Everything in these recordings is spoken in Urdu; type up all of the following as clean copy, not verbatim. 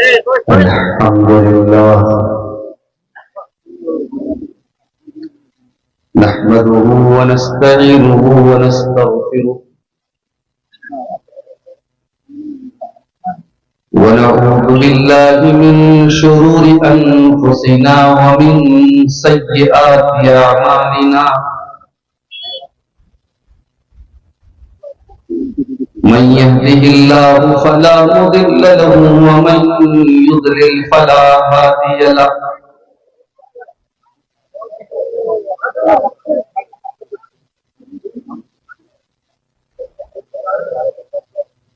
الحمد لله نحمده ونستعينه ونستغفره ونعوذ بالله من شرور أنفسنا ومن سيئات أعمالنا من يهده الله فلا مضل له ومن يضلل فلا هادي له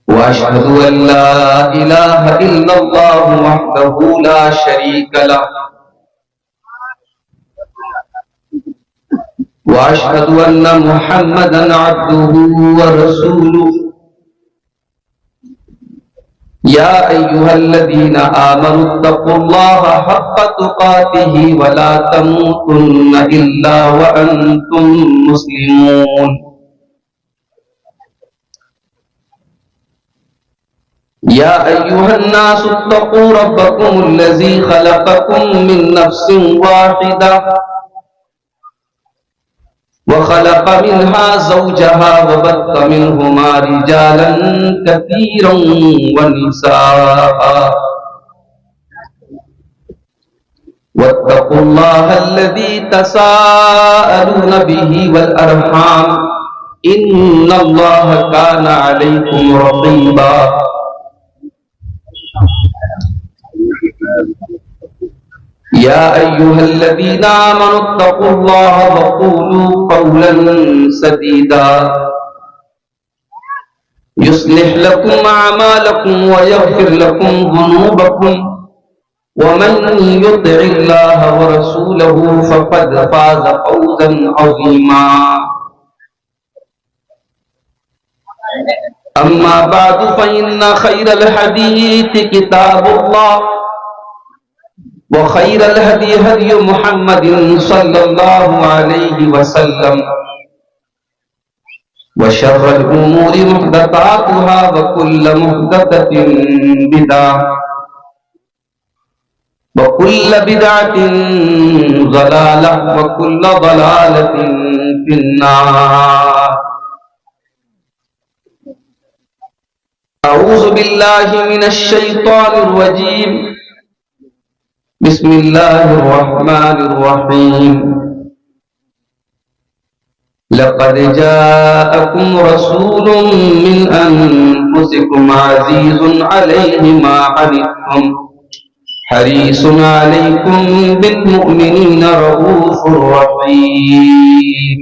وأشهد أن لا إله إلا الله وحده لا شريك له وأشهد أن محمدا عبده ورسوله يا أيها الذين آمنوا اتقوا الله حق تقاته ولا تموتن إلا وأنتم مسلمون يا أيها الناس اتقوا ربكم الذي خلقكم من نفس واحدة وخلق منها زوجها وبث منهما رجالا كثيرا ونساء واتقوا الله الذي تساءلون به والأرحام إن الله كان عليكم رقيبا يا أيها الذين آمنوا اتقوا الله وقولوا قولا سديدا يصلح لكم أعمالكم ويغفر لكم ذنوبكم ومن يطع الله ورسوله فقد فاز فوزا عظيما أما بعد فإن خير الحديث كتاب الله وخير الهدي هدي محمد صلى الله عليه وسلم وشر الأمور محدثاتها وكل محدثة بدعة وكل بدعة ضلالة وكل ضلالة في النار أعوذ بالله من الشيطان الرجيم بسم الله الرحمن الرحيم لقد جاءكم رسول من أنفسكم عزيز عليه ما عنتم حريص عليكم بالمؤمنين رؤوف رحيم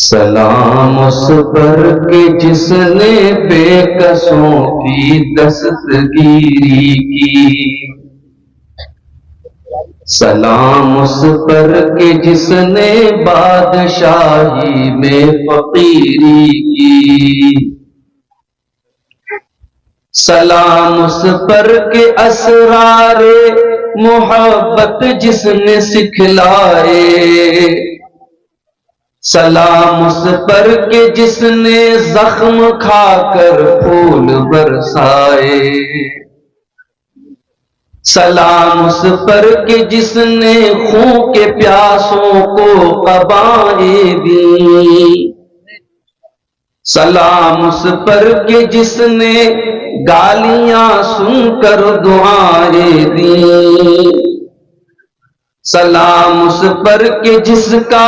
سلام اس پر کہ جس نے بے کسوں کی دستگیری کی سلام اس پر کہ جس نے بادشاہی میں فقیری کی سلام اس پر کہ اسرار محبت جس نے سکھلائے سلام اس پر کہ جس نے زخم کھا کر پھول برسائے سلام اس پر کہ جس نے خون کے پیاسوں کو قبائیں دی سلام اس پر کہ جس نے گالیاں سن کر دعائیں دی سلام اس پر کہ جس کا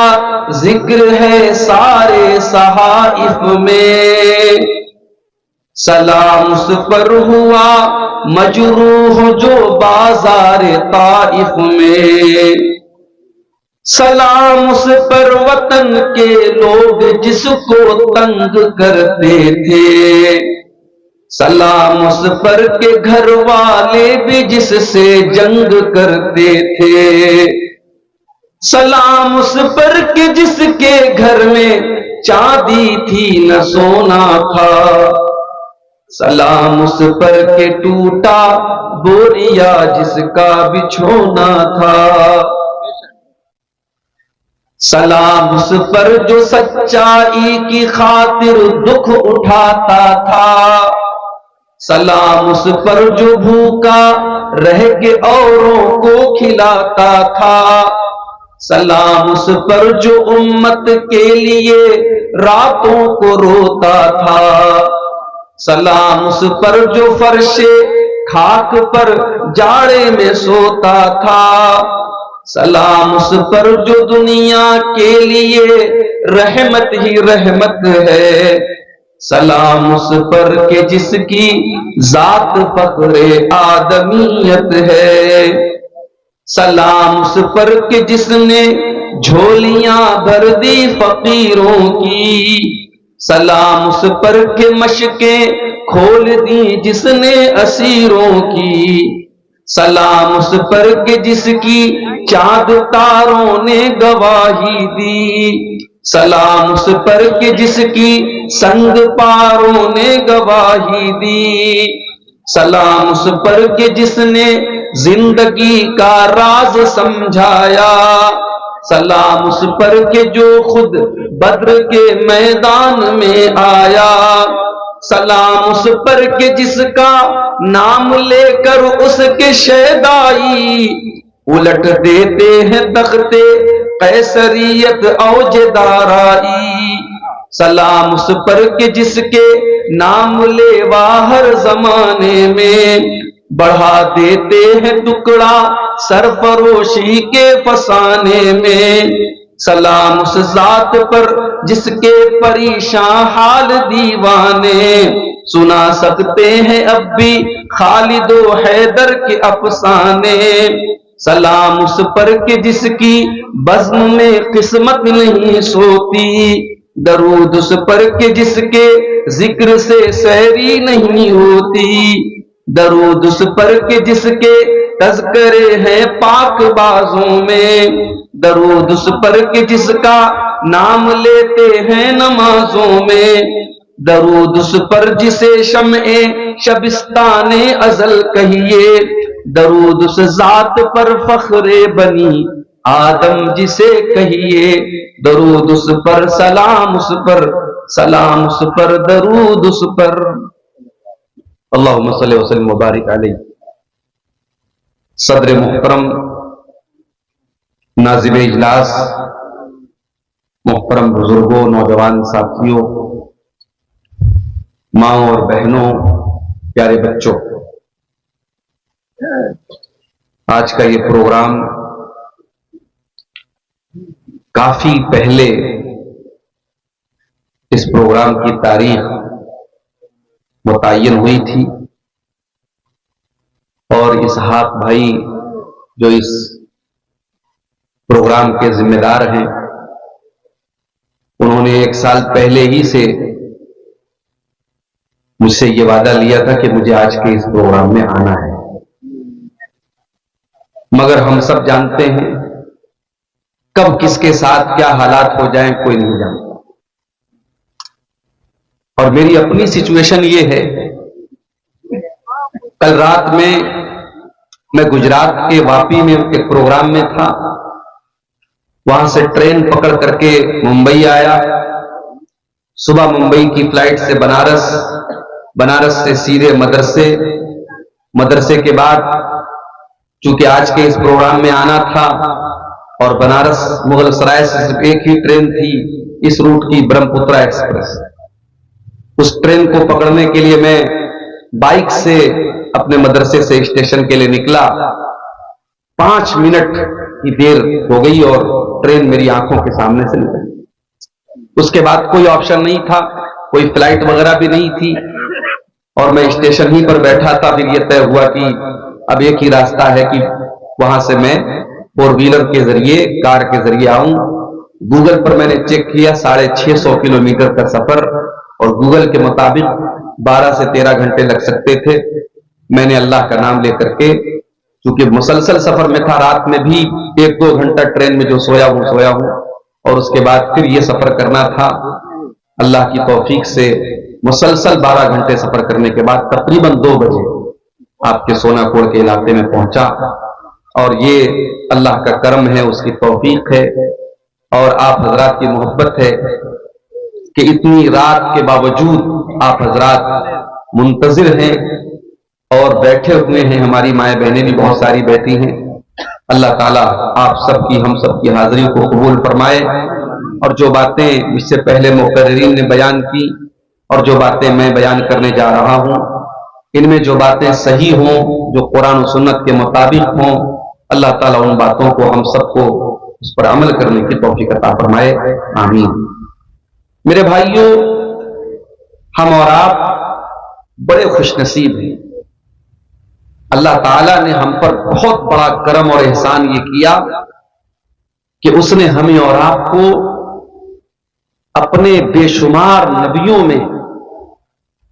ذکر ہے سارے صحائف میں سلام اس پر ہوا مجروح جو بازار طائف میں سلام اس پر وطن کے لوگ جس کو تنگ کرتے تھے سلام اس پر کے گھر والے بھی جس سے جنگ کرتے تھے سلام اس پر کہ جس کے گھر میں چاندی تھی نہ سونا تھا سلام اس پر کہ ٹوٹا بوریا جس کا بچھونا تھا، سلام اس پر جو سچائی کی خاطر دکھ اٹھاتا تھا، سلام اس پر جو بھوکا رہ کے اوروں کو کھلاتا تھا، سلام اس پر جو امت کے لیے راتوں کو روتا تھا، سلام اس پر جو فرش خاک پر جاڑے میں سوتا تھا، سلام اس پر جو دنیا کے لیے رحمت ہی رحمت ہے، سلام اس پر کہ جس کی ذات فخر آدمیت ہے، سلام اس پر کہ جس نے جھولیاں بھر دی فقیروں کی، سلام اس پر کہ مشکیں کھول دی جس نے اسیروں کی، سلام اس پر کہ جس کی چاند تاروں نے گواہی دی، سلام اس پر کہ جس کی سنگ پاروں نے گواہی دی، سلام اس پر کہ جس نے زندگی کا راز سمجھایا، سلام اس پر کہ جو خود بدر کے میدان میں آیا، سلام اس پر کہ جس کا نام لے کر اس کے شیدائی الٹ دیتے ہیں تختے قیصریت اوج دارائی، سلام اس پر کہ جس کے نام لیوا ہر زمانے میں بڑھا دیتے ہیں ٹکڑا سرفروشی کے فسانے میں، سلام اس ذات پر جس کے پریشان حال دیوانے سنا سکتے ہیں اب بھی خالد و حیدر کے افسانے، سلام اس پر کہ جس کی بزم میں قسمت نہیں سوتی، درود اس پر کہ جس کے ذکر سے سیری نہیں ہوتی، درود اس پر کہ جس کے تذکرے ہیں پاک بازوں میں، درود اس پر کہ جس کا نام لیتے ہیں نمازوں میں، درود اس پر جسے شمع شبستان ازل کہیے، درود اس ذات پر فخر بنی آدم جسے کہیے، درود اس پر سلام اس پر سلام اس پر درود اس پر، اللہم صلی وسلم مبارک علیہ۔ صدر محترم، ناظم اجلاس، محترم بزرگوں، نوجوان ساتھیوں، ماں اور بہنوں، پیارے بچوں، آج کا یہ پروگرام کافی پہلے اس پروگرام کی تاریخ متعین ہوئی تھی اور اسحاق بھائی جو اس پروگرام کے ذمہ دار ہیں، انہوں نے 1 سال پہلے ہی سے مجھ سے یہ وعدہ لیا تھا کہ مجھے آج کے اس پروگرام میں آنا ہے، مگر ہم سب جانتے ہیں کب کس کے ساتھ کیا حالات ہو جائیں کوئی نہیں جانتا، اور میری اپنی سچویشن یہ ہے، کل رات میں گجرات کے واپی میں ایک پروگرام میں تھا، وہاں سے ٹرین پکڑ کر کے ممبئی آیا، صبح ممبئی کی فلائٹ سے بنارس سے سیدھے مدرسے کے بعد چونکہ آج کے اس پروگرام میں آنا تھا اور بنارس مغل سرائے سے صرف ایک ہی ٹرین تھی اس روٹ کی، برہم پترا ایکسپریس، اس ٹرین کو پکڑنے کے لیے میں بائک سے اپنے مدرسے سے اسٹیشن کے لیے نکلا، 5 منٹ کی دیر ہو گئی اور ٹرین میری آنکھوں کے سامنے سے نکلی۔ اس کے بعد کوئی آپشن نہیں تھا، کوئی فلائٹ وغیرہ بھی نہیں تھی اور میں اسٹیشن ہی پر بیٹھا تھا۔ پھر یہ طے ہوا کہ اب ایک ہی راستہ ہے کہ وہاں سے میں 4 ویلر کے ذریعے، کار کے ذریعے آؤں۔ گوگل پر میں نے چیک کیا 650 کلومیٹر کا سفر، اور گوگل کے مطابق 12 سے 13 گھنٹے لگ سکتے تھے۔ میں نے اللہ کا نام لے کر کے، چونکہ مسلسل سفر میں تھا، رات میں بھی 1-2 گھنٹہ ٹرین میں جو سویا ہوں، اور اس کے بعد پھر یہ سفر کرنا تھا۔ اللہ کی توفیق سے مسلسل 12 گھنٹے سفر کرنے کے بعد تقریباً 2 بجے آپ کے سونا کوڑ کے علاقے میں پہنچا، اور یہ اللہ کا کرم ہے، اس کی توفیق ہے اور آپ حضرات کی محبت ہے کہ اتنی رات کے باوجود آپ حضرات منتظر ہیں اور بیٹھے ہوئے ہیں. ہماری مائیں بہنیں بھی بہت ساری بیٹھی ہیں. اللہ تعالیٰ آپ سب کی، ہم سب کی حاضری کو قبول فرمائے، اور جو باتیں اس سے پہلے مقررین نے بیان کی اور جو باتیں میں بیان کرنے جا رہا ہوں، ان میں جو باتیں صحیح ہوں، جو قرآن و سنت کے مطابق ہوں، اللہ تعالیٰ ان باتوں کو ہم سب کو اس پر عمل کرنے کی توفیق عطا فرمائے. آمین. میرے بھائیوں، ہم اور آپ بڑے خوش نصیب ہیں. اللہ تعالیٰ نے ہم پر بہت بڑا کرم اور احسان یہ کیا کہ اس نے ہمیں اور آپ کو اپنے بے شمار نبیوں میں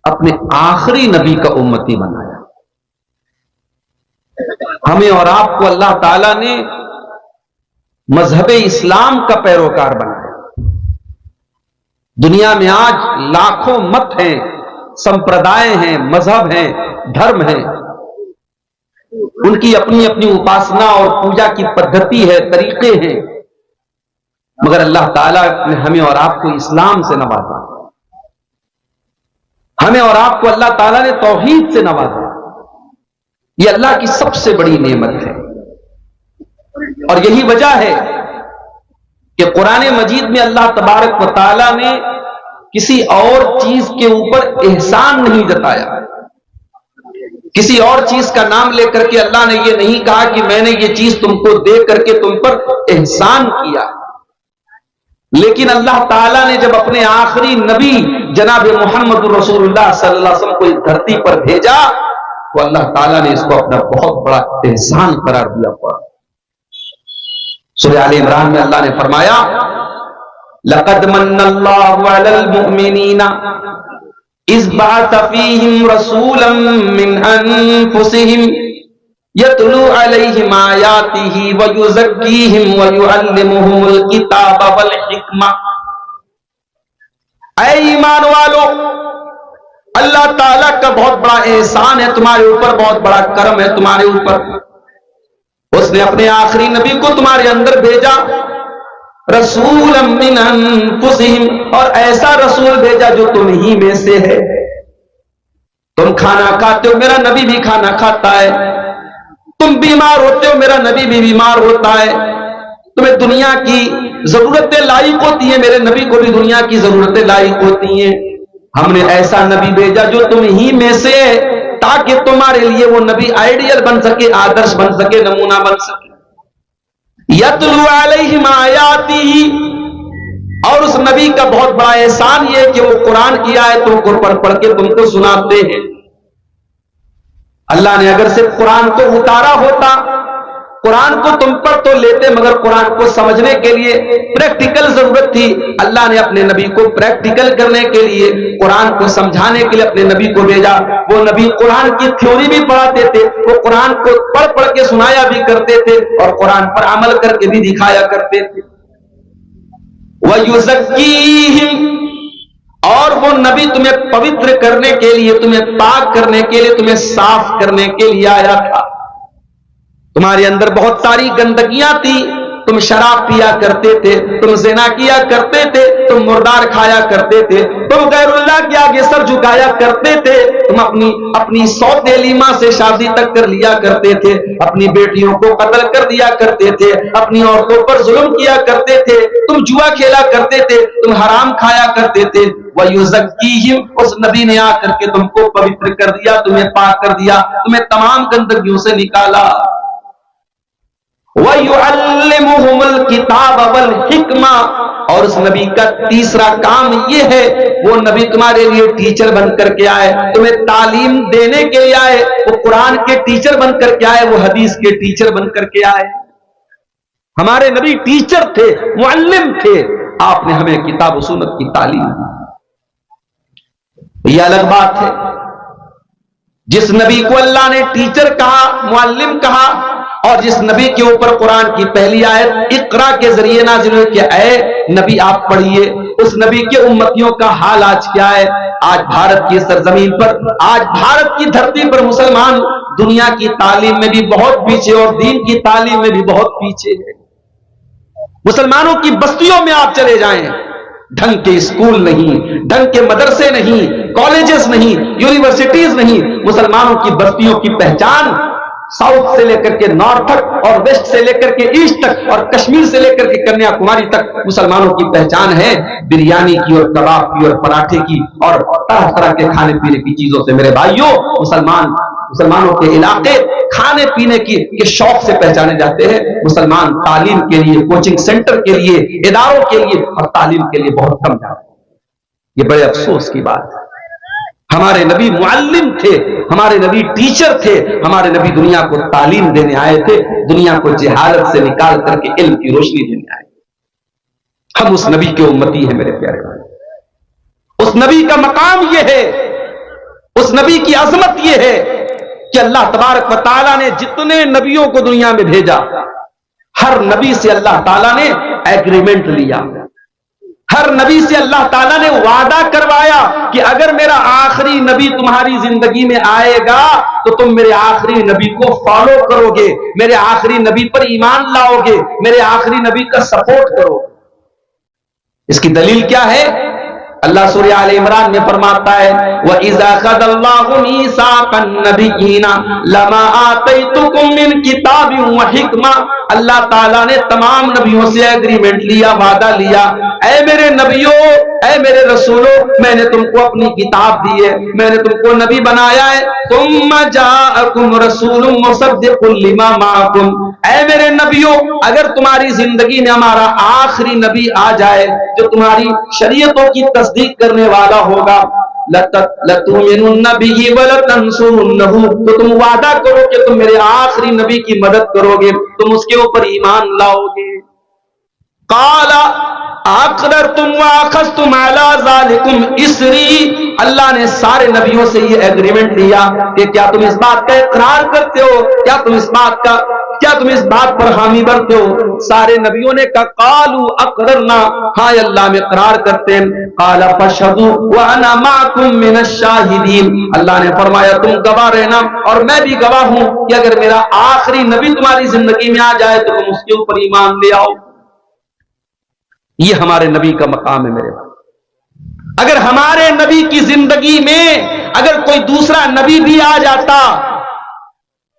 اپنے آخری نبی کا امتی بنایا. ہمیں اور آپ کو اللہ تعالیٰ نے مذہب اسلام کا پیروکار بنایا. دنیا میں آج لاکھوں مت ہیں، سمپردائے ہیں، مذہب ہیں، دھرم ہیں، ان کی اپنی اپنی اپاسنا اور پوجا کی پدھتی ہے، طریقے ہیں، مگر اللہ تعالیٰ نے ہمیں اور آپ کو اسلام سے نوازا. ہمیں اور آپ کو اللہ تعالیٰ نے توحید سے نوازا. یہ اللہ کی سب سے بڑی نعمت ہے، اور یہی وجہ ہے کہ قرآن مجید میں اللہ تبارک و تعالیٰ نے کسی اور چیز کے اوپر احسان نہیں جتایا. کسی اور چیز کا نام لے کر کے اللہ نے یہ نہیں کہا کہ میں نے یہ چیز تم کو دے کر کے تم پر احسان کیا. لیکن اللہ تعالیٰ نے جب اپنے آخری نبی جناب محمد رسول اللہ صلی اللہ علیہ وسلم کو اس دھرتی پر بھیجا تو اللہ تعالیٰ نے اس کو اپنا بہت بڑا احسان قرار دیا. سورہ آل عمران میں اللہ نے فرمایا لَقَدْ مَنَّ اللَّهُ عَلَى الْمُؤْمِنِينَ إِذْ بَعَثَ فِيهِمْ رَسُولًا مِّنْ أَنفُسِهِمْ يَتْلُو عَلَيْهِمْ آيَاتِهِ وَيُزَكِّيهِمْ وَيُعَلِّمُهُمُ الْكِتَابَ وَالْحِكْمَةَ. اے ایمان والو، اللہ تعالیٰ کا بہت بڑا احسان ہے تمہارے اوپر، بہت بڑا کرم ہے تمہارے اوپر. اس نے اپنے آخری نبی کو تمہارے اندر بھیجا، رسولا من انفسہم، اور ایسا رسول بھیجا جو تم ہی میں سے ہے. تم کھانا کھاتے ہو، میرا نبی بھی کھانا کھاتا ہے. تم بیمار ہوتے ہو، میرا نبی بھی بیمار ہوتا ہے. تمہیں دنیا کی ضرورتیں لاحق ہوتی ہیں، میرے نبی کو بھی دنیا کی ضرورتیں لاحق ہوتی ہیں. ہم نے ایسا نبی بھیجا جو تم ہی میں سے ہے، تاکہ تمہارے لیے وہ نبی آئیڈیل بن سکے، آدرش بن سکے، نمونہ بن سکے. یتلو علیہم آیاتہ، اور اس نبی کا بہت بڑا احسان یہ کہ وہ قرآن کی آیتوں کو پڑھ پڑھ کے تم کو سناتے ہیں. اللہ نے اگر صرف قرآن کو اتارا ہوتا، قرآن کو تم پر تو لیتے، مگر قرآن کو سمجھنے کے لیے پریکٹیکل ضرورت تھی. اللہ نے اپنے نبی کو پریکٹیکل کرنے کے لیے، قرآن کو سمجھانے کے لیے اپنے نبی کو بھیجا. وہ نبی قرآن کی تھیوری بھی پڑھاتے تھے، وہ قرآن کو پڑھ پڑھ کے سنایا بھی کرتے تھے اور قرآن پر عمل کر کے بھی دکھایا کرتے تھے. وَيُزَكِّيهِمْ، اور وہ نبی تمہیں پوتر کرنے کے لیے، تمہیں پاک کرنے کے لیے، تمہیں صاف کرنے کے لیے آیا تھا. تمہارے اندر بہت ساری گندگیاں تھی. تم شراب پیا کرتے تھے، تم زنا کیا کرتے تھے، تم مردار کھایا کرتے تھے، تم غیر اللہ کے آگے سر جھکایا کرتے تھے، تم اپنی سوتیلی ماں سے شادی تک کر لیا کرتے تھے، اپنی بیٹیوں کو قتل کر دیا کرتے تھے، اپنی عورتوں پر ظلم کیا کرتے تھے، تم جوا کھیلا کرتے تھے، تم حرام کھایا کرتے تھے. وَيُزَكِّيهِمْ، اس نبی نے آ کر کے تم کو پوتر کر دیا، تمہیں پاک کر دیا، تمہیں تمام گندگیوں سے نکالا. وَيُعَلِّمُهُمُ الْكِتَابَ وَالْحِكْمَةَ، اور اس نبی کا تیسرا کام یہ ہے، وہ نبی تمہارے لیے ٹیچر بن کر کے آئے، تمہیں تعلیم دینے کے لیے آئے. وہ قرآن کے ٹیچر بن کر کے آئے، وہ حدیث کے ٹیچر بن کر کے آئے. ہمارے نبی ٹیچر تھے، معلم تھے. آپ نے ہمیں کتاب و سنت کی تعلیم دی. یہ الگ بات ہے. جس نبی کو اللہ نے ٹیچر کہا، معلم کہا، اور جس نبی کے اوپر قرآن کی پہلی آیت اقرا کے ذریعے نازل ہوئی کہ اے نبی آپ پڑھیے، اس نبی کے امتیوں کا حال آج کیا ہے؟ آج بھارت کی سرزمین پر، آج بھارت کی دھرتی پر مسلمان دنیا کی تعلیم میں بھی بہت پیچھے اور دین کی تعلیم میں بھی بہت پیچھے ہے۔ مسلمانوں کی بستیوں میں آپ چلے جائیں، ڈھنگ کے اسکول نہیں، ڈھنگ کے مدرسے نہیں، کالجز نہیں، یونیورسٹیز نہیں۔ مسلمانوں کی بستیوں کی پہچان ساؤتھ سے لے کر کے نارتھ تک اور ویسٹ سے لے کر کے ایسٹ تک اور کشمیر سے لے کر کے کنیا کماری تک مسلمانوں کی پہچان ہے بریانی کی اور کباب کی اور پراٹھے کی اور طرح طرح کے کھانے پینے کی چیزوں سے۔ میرے بھائیوں، مسلمانوں کے علاقے کھانے پینے کے شوق سے پہچانے جاتے ہیں۔ مسلمان تعلیم کے لیے، کوچنگ سینٹر کے لیے، اداروں کے لیے اور تعلیم کے لیے بہت کم جاتے ہیں۔ یہ بڑے افسوس کی بات ہے۔ ہمارے نبی معلم تھے، ہمارے نبی ٹیچر تھے، ہمارے نبی دنیا کو تعلیم دینے آئے تھے، دنیا کو جہالت سے نکال کر کے علم کی روشنی دینے آئے۔ ہم اس نبی کے امتی ہیں میرے پیارے بھائی۔ اس نبی کا مقام یہ ہے، اس نبی کی عظمت یہ ہے کہ اللہ تبارک و تعالیٰ نے جتنے نبیوں کو دنیا میں بھیجا، ہر نبی سے اللہ تعالیٰ نے ایگریمنٹ لیا، ہر نبی سے اللہ تعالیٰ نے وعدہ کروایا کہ اگر میرا آخری نبی تمہاری زندگی میں آئے گا تو تم میرے آخری نبی کو فالو کرو گے، میرے آخری نبی پر ایمان لاؤ گے، میرے آخری نبی کا سپورٹ کرو گے۔ اس کی دلیل کیا ہے؟ اللہ سورہ آل عمران میں فرماتا ہے وَإِذَا أَخَذَ اللَّهُ مِيثَاقَ النَّبِيِّينَ لَمَا آتَيْتُكُم مِّن كِتَابٍ وَحِكْمَةٍ۔ اللہ تعالیٰ نے تمام نبیوں سے ایگریمنٹ لیا، وعدہ لیا، اے میرے نبیوں، اے میرے رسولوں، میں نے تم کو اپنی کتاب دی ہے، میں نے تم کو نبی بنایا ہے۔ ثُمَّ جَاءَكُمْ رَسُولٌ مُصَدِّقٌ لِّمَا مَعَكُمْ۔ اے میرے نبیوں، اگر تمہاری زندگی میں ہمارا آخری نبی آ جائے جو تمہاری شریعتوں کی تصدیق کرنے والا ہوگا، لَتُؤْمِنُنَّ بِهِ وَلَتَنصُرُنَّهُ، تو تم وعدہ کرو کہ تم میرے آخری نبی کی مدد کرو گے، تم اس کے اوپر ایمان لاؤ گے۔ قَالَ أَقْرَرْتُمْ وَأَخَذْتُمْ عَلَىٰ ذَلِكُمْ إِصْرِي۔ اللہ نے سارے نبیوں سے یہ ایگریمنٹ لیا کہ کیا تم اس بات کا اقرار کرتے ہو، کیا تم اس بات پر حامی بھرتے ہو؟ سارے نبیوں نے کہا قالوا اقررنا، ہاں اللہ میں اقرار کرتے ہیں۔ قال فاشهدوا وانا معكم من الشاهدين، اللہ نے فرمایا تم گواہ رہنا اور میں بھی گواہ ہوں کہ اگر میرا آخری نبی تمہاری زندگی میں آ جائے تو تم اس کے اوپر ایمان لے آؤ۔ یہ ہمارے نبی کا مقام ہے میرے بھائی۔ اگر ہمارے نبی کی زندگی میں اگر کوئی دوسرا نبی بھی آ جاتا،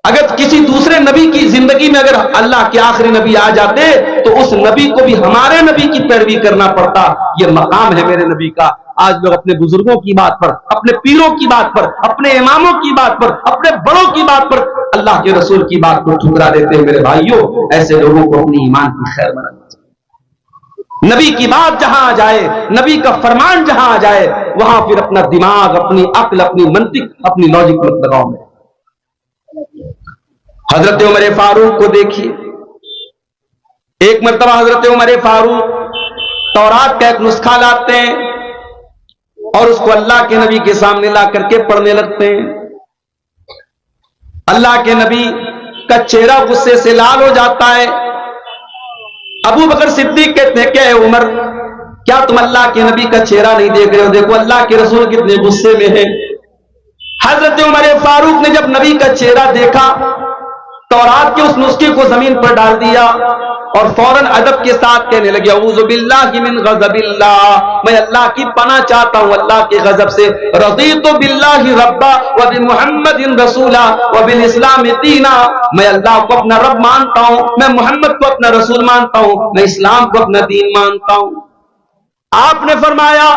اگر کسی دوسرے نبی کی زندگی میں اگر اللہ کے آخری نبی آ جاتے تو اس نبی کو بھی ہمارے نبی کی پیروی کرنا پڑتا۔ یہ مقام ہے میرے نبی کا۔ آج لوگ اپنے بزرگوں کی بات پر، اپنے پیروں کی بات پر، اپنے اماموں کی بات پر، اپنے بڑوں کی بات پر اللہ کے رسول کی بات کو ٹھکرا دیتے ہیں۔ میرے بھائیوں، ایسے لوگوں کو اپنی ایمان کی خیر منانی چاہیے۔ نبی کی بات جہاں آ جائے، نبی کا فرمان جہاں آ جائے، وہاں پھر اپنا دماغ، اپنی عقل، اپنی منطق، اپنی لاجک مت لگاؤ۔ میں حضرت عمر فاروق کو دیکھیے، ایک مرتبہ حضرت عمر فاروق تورات کا ایک نسخہ لاتے ہیں اور اس کو اللہ کے نبی کے سامنے لا کر کے پڑھنے لگتے ہیں۔ اللہ کے نبی کا چہرہ غصے سے لال ہو جاتا ہے۔ ابو بکر صدیق کہتے ہیں کہ اے عمر، کیا تم اللہ کے نبی کا چہرہ نہیں دیکھ رہے ہو؟ دیکھو اللہ کے رسول کتنے غصے میں ہیں۔ حضرت عمر فاروق نے جب نبی کا چہرہ دیکھا، تورات کے اس نسخے کو زمین پر ڈال دیا اور فوراً ادب کے ساتھ کہنے لگے اعوذ باللہ من غضب اللہ، میں اللہ کی پناہ چاہتا ہوں اللہ کے غضب سے۔ رضیت باللہ ربا وبمحمد رسولا وبالاسلام دینا، میں اللہ کو اپنا رب مانتا ہوں، میں محمد کو اپنا رسول مانتا ہوں، میں اسلام کو اپنا دین مانتا ہوں۔ آپ نے فرمایا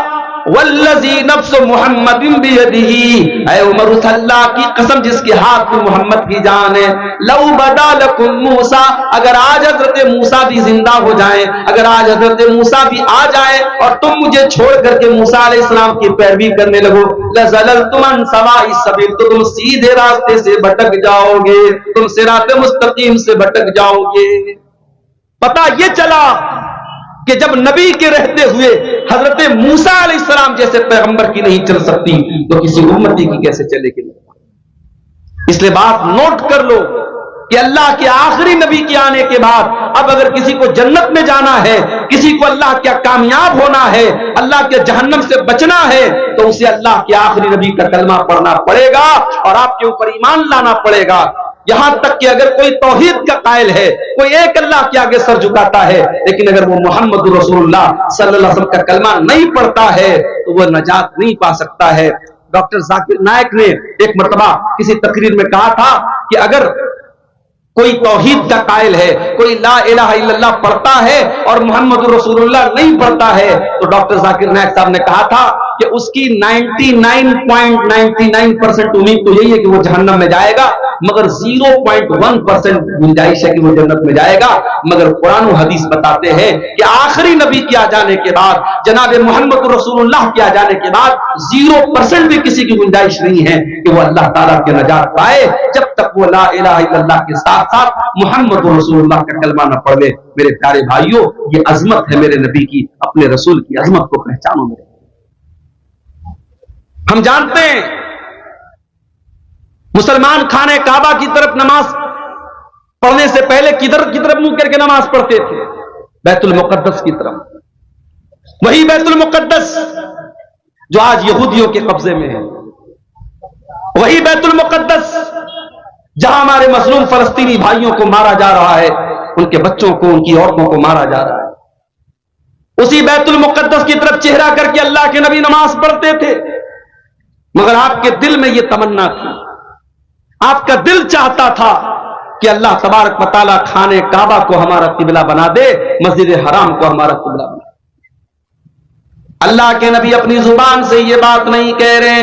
والذی نفس محمد بیدہ، اے عمر اس اللہ کی قسم جس کے ہاتھ میں محمد کی جان ہے، لو بدا لکم موسیٰ، اگر آج حضرت موسیٰ بھی زندہ ہو جائیں، اگر آج حضرت موسیٰ بھی آ جائے اور تم مجھے چھوڑ کر کے موسیٰ علیہ السلام کی پیروی کرنے لگو، لزللتم عن سواء السبیل، تو تم سیدھے راستے سے بھٹک جاؤ گے، تم صراط مستقیم سے بھٹک جاؤ گے۔ پتہ یہ چلا کہ جب نبی کے رہتے ہوئے حضرت موسیٰ علیہ السلام جیسے پیغمبر کی نہیں چل سکتی تو کسی امتی کی کیسے چلے گی؟ اس لیے بات نوٹ کر لو کہ اللہ کے آخری نبی کے آنے کے بعد اب اگر کسی کو جنت میں جانا ہے، کسی کو اللہ کیا کامیاب ہونا ہے، اللہ کے جہنم سے بچنا ہے، تو اسے اللہ کے آخری نبی کا کلمہ پڑھنا پڑے گا اور آپ کے اوپر ایمان لانا پڑے گا۔ یہاں تک کہ اگر کوئی توحید کا قائل ہے، کوئی ایک اللہ کے آگے سر جھکاتا ہے، لیکن اگر وہ محمد رسول اللہ صلی اللہ علیہ وسلم کا کلمہ نہیں پڑھتا ہے تو وہ نجات نہیں پا سکتا ہے۔ ڈاکٹر ذاکر نائک نے ایک مرتبہ کسی تقریر میں کہا تھا کہ اگر کوئی توحید کا قائل ہے، کوئی لا الہ الا اللہ پڑھتا ہے اور محمد رسول اللہ نہیں پڑھتا ہے، تو ڈاکٹر ذاکر نائک صاحب نے کہا تھا کہ اس کی 99.99% امید تو یہی ہے کہ وہ جہنم میں جائے گا، مگر 0.1% گنجائش ہے کہ وہ جنت میں جائے گا۔ مگر قرآن و حدیث بتاتے ہیں کہ آخری نبی کے آ جانے کے بعد، جناب محمد رسول اللہ کے آ جانے کے بعد 0% بھی کسی کی گنجائش نہیں ہے کہ وہ اللہ تعالیٰ کے نجات پائے، جب تک وہ لا الہ الا اللہ کے ساتھ ساتھ محمد رسول اللہ کا کلمہ نہ پڑھ لے۔ میرے پیارے بھائیوں، یہ عظمت ہے میرے نبی کی، اپنے رسول کی عظمت کو پہچانو۔ میرے ہم جانتے ہیں مسلمان خانہ کعبہ کی طرف نماز پڑھنے سے پہلے کدھر کی طرف منہ کر کے نماز پڑھتے تھے؟ بیت المقدس کی طرف۔ وہی بیت المقدس جو آج یہودیوں کے قبضے میں ہے، وہی بیت المقدس جہاں ہمارے مظلوم فلسطینی بھائیوں کو مارا جا رہا ہے، ان کے بچوں کو، ان کی عورتوں کو مارا جا رہا ہے، اسی بیت المقدس کی طرف چہرہ کر کے اللہ کے نبی نماز پڑھتے تھے۔ مگر آپ کے دل میں یہ تمنا تھی، آپ کا دل چاہتا تھا کہ اللہ تبارک و تعالیٰ خانہ کعبہ کو ہمارا قبلہ بنا دے، مسجد حرام کو ہمارا قبلہ بنا دے۔ اللہ کے نبی اپنی زبان سے یہ بات نہیں کہہ رہے،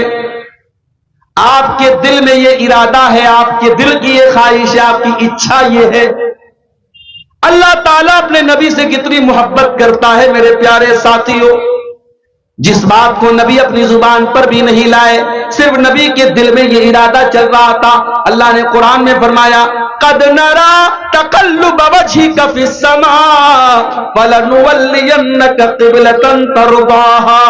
آپ کے دل میں یہ ارادہ ہے، آپ کے دل کی یہ خواہش ہے، آپ کی اچھا یہ ہے۔ اللہ تعالیٰ اپنے نبی سے کتنی محبت کرتا ہے میرے پیارے ساتھیوں، جس بات کو نبی اپنی زبان پر بھی نہیں لائے، صرف نبی کے دل میں یہ ارادہ چل رہا تھا۔ اللہ نے قرآن میں فرمایا قَدْ نَرَا تَقَلُّبَ وَجْهِكَ فِي السَّمَاءِ فَلَنُوَلِّيَنَّكَ قِبْلَةً تَرْضَاهَا۔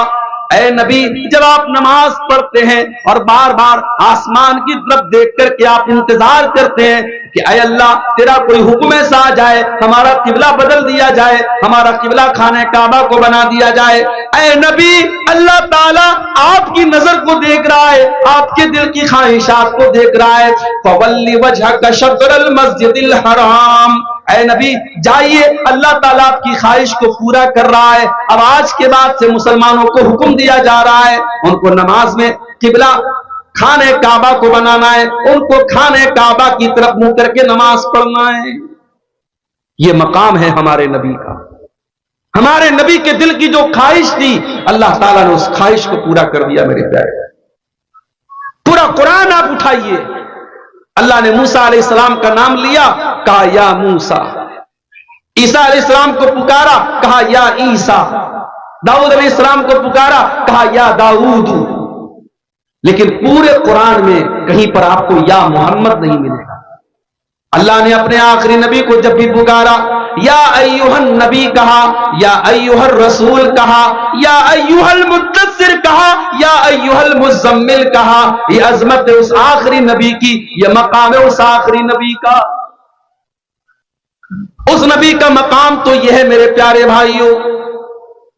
اے نبی، جب آپ نماز پڑھتے ہیں اور بار بار آسمان کی طرف دیکھ کر کے آپ انتظار کرتے ہیں کہ اے اللہ تیرا کوئی حکم ایسا آ جائے، ہمارا قبلہ بدل دیا جائے، ہمارا قبلہ خانہ کعبہ کو بنا دیا جائے، اے نبی اللہ تعالیٰ آپ کی نظر کو دیکھ رہا ہے، آپ کے دل کی خواہشات کو دیکھ رہا ہے۔ فَوَلِّ وَجْهَكَ شَطْرَ الْمَسْجِدِ الْحَرَامِ، اے نبی جائیے، اللہ تعالیٰ آپ کی خواہش کو پورا کر رہا ہے۔ اب آج کے بعد سے مسلمانوں کو حکم دیا جا رہا ہے، ان کو نماز میں قبلہ خانہ کعبہ کو بنانا ہے، ان کو خانہ کعبہ کی طرف منہ کر کے نماز پڑھنا ہے۔ یہ مقام ہے ہمارے نبی کا، ہمارے نبی کے دل کی جو خواہش تھی اللہ تعالیٰ نے اس خواہش کو پورا کر دیا۔ میرے پیارے پورا قرآن آپ اٹھائیے، اللہ نے موسیٰ علیہ السلام کا نام لیا، کہا یا موسیٰ، عیسیٰ علیہ السلام کو پکارا، کہا یا عیسیٰ، داؤد علیہ السلام کو پکارا، کہا یا داؤد، لیکن پورے قرآن میں کہیں پر آپ کو یا محمد نہیں ملے گا۔ اللہ نے اپنے آخری نبی کو جب بھی پکارا یا ایوہ النبی کہا، یا ایوہ الرسول کہا، یا ایوہ المدثر کہا، یا ایوہ المزمل کہا۔ یہ عظمت ہے اس آخری نبی کی، یہ مقام ہے اس آخری نبی کا۔ اس نبی کا مقام تو یہ ہے میرے پیارے بھائیوں،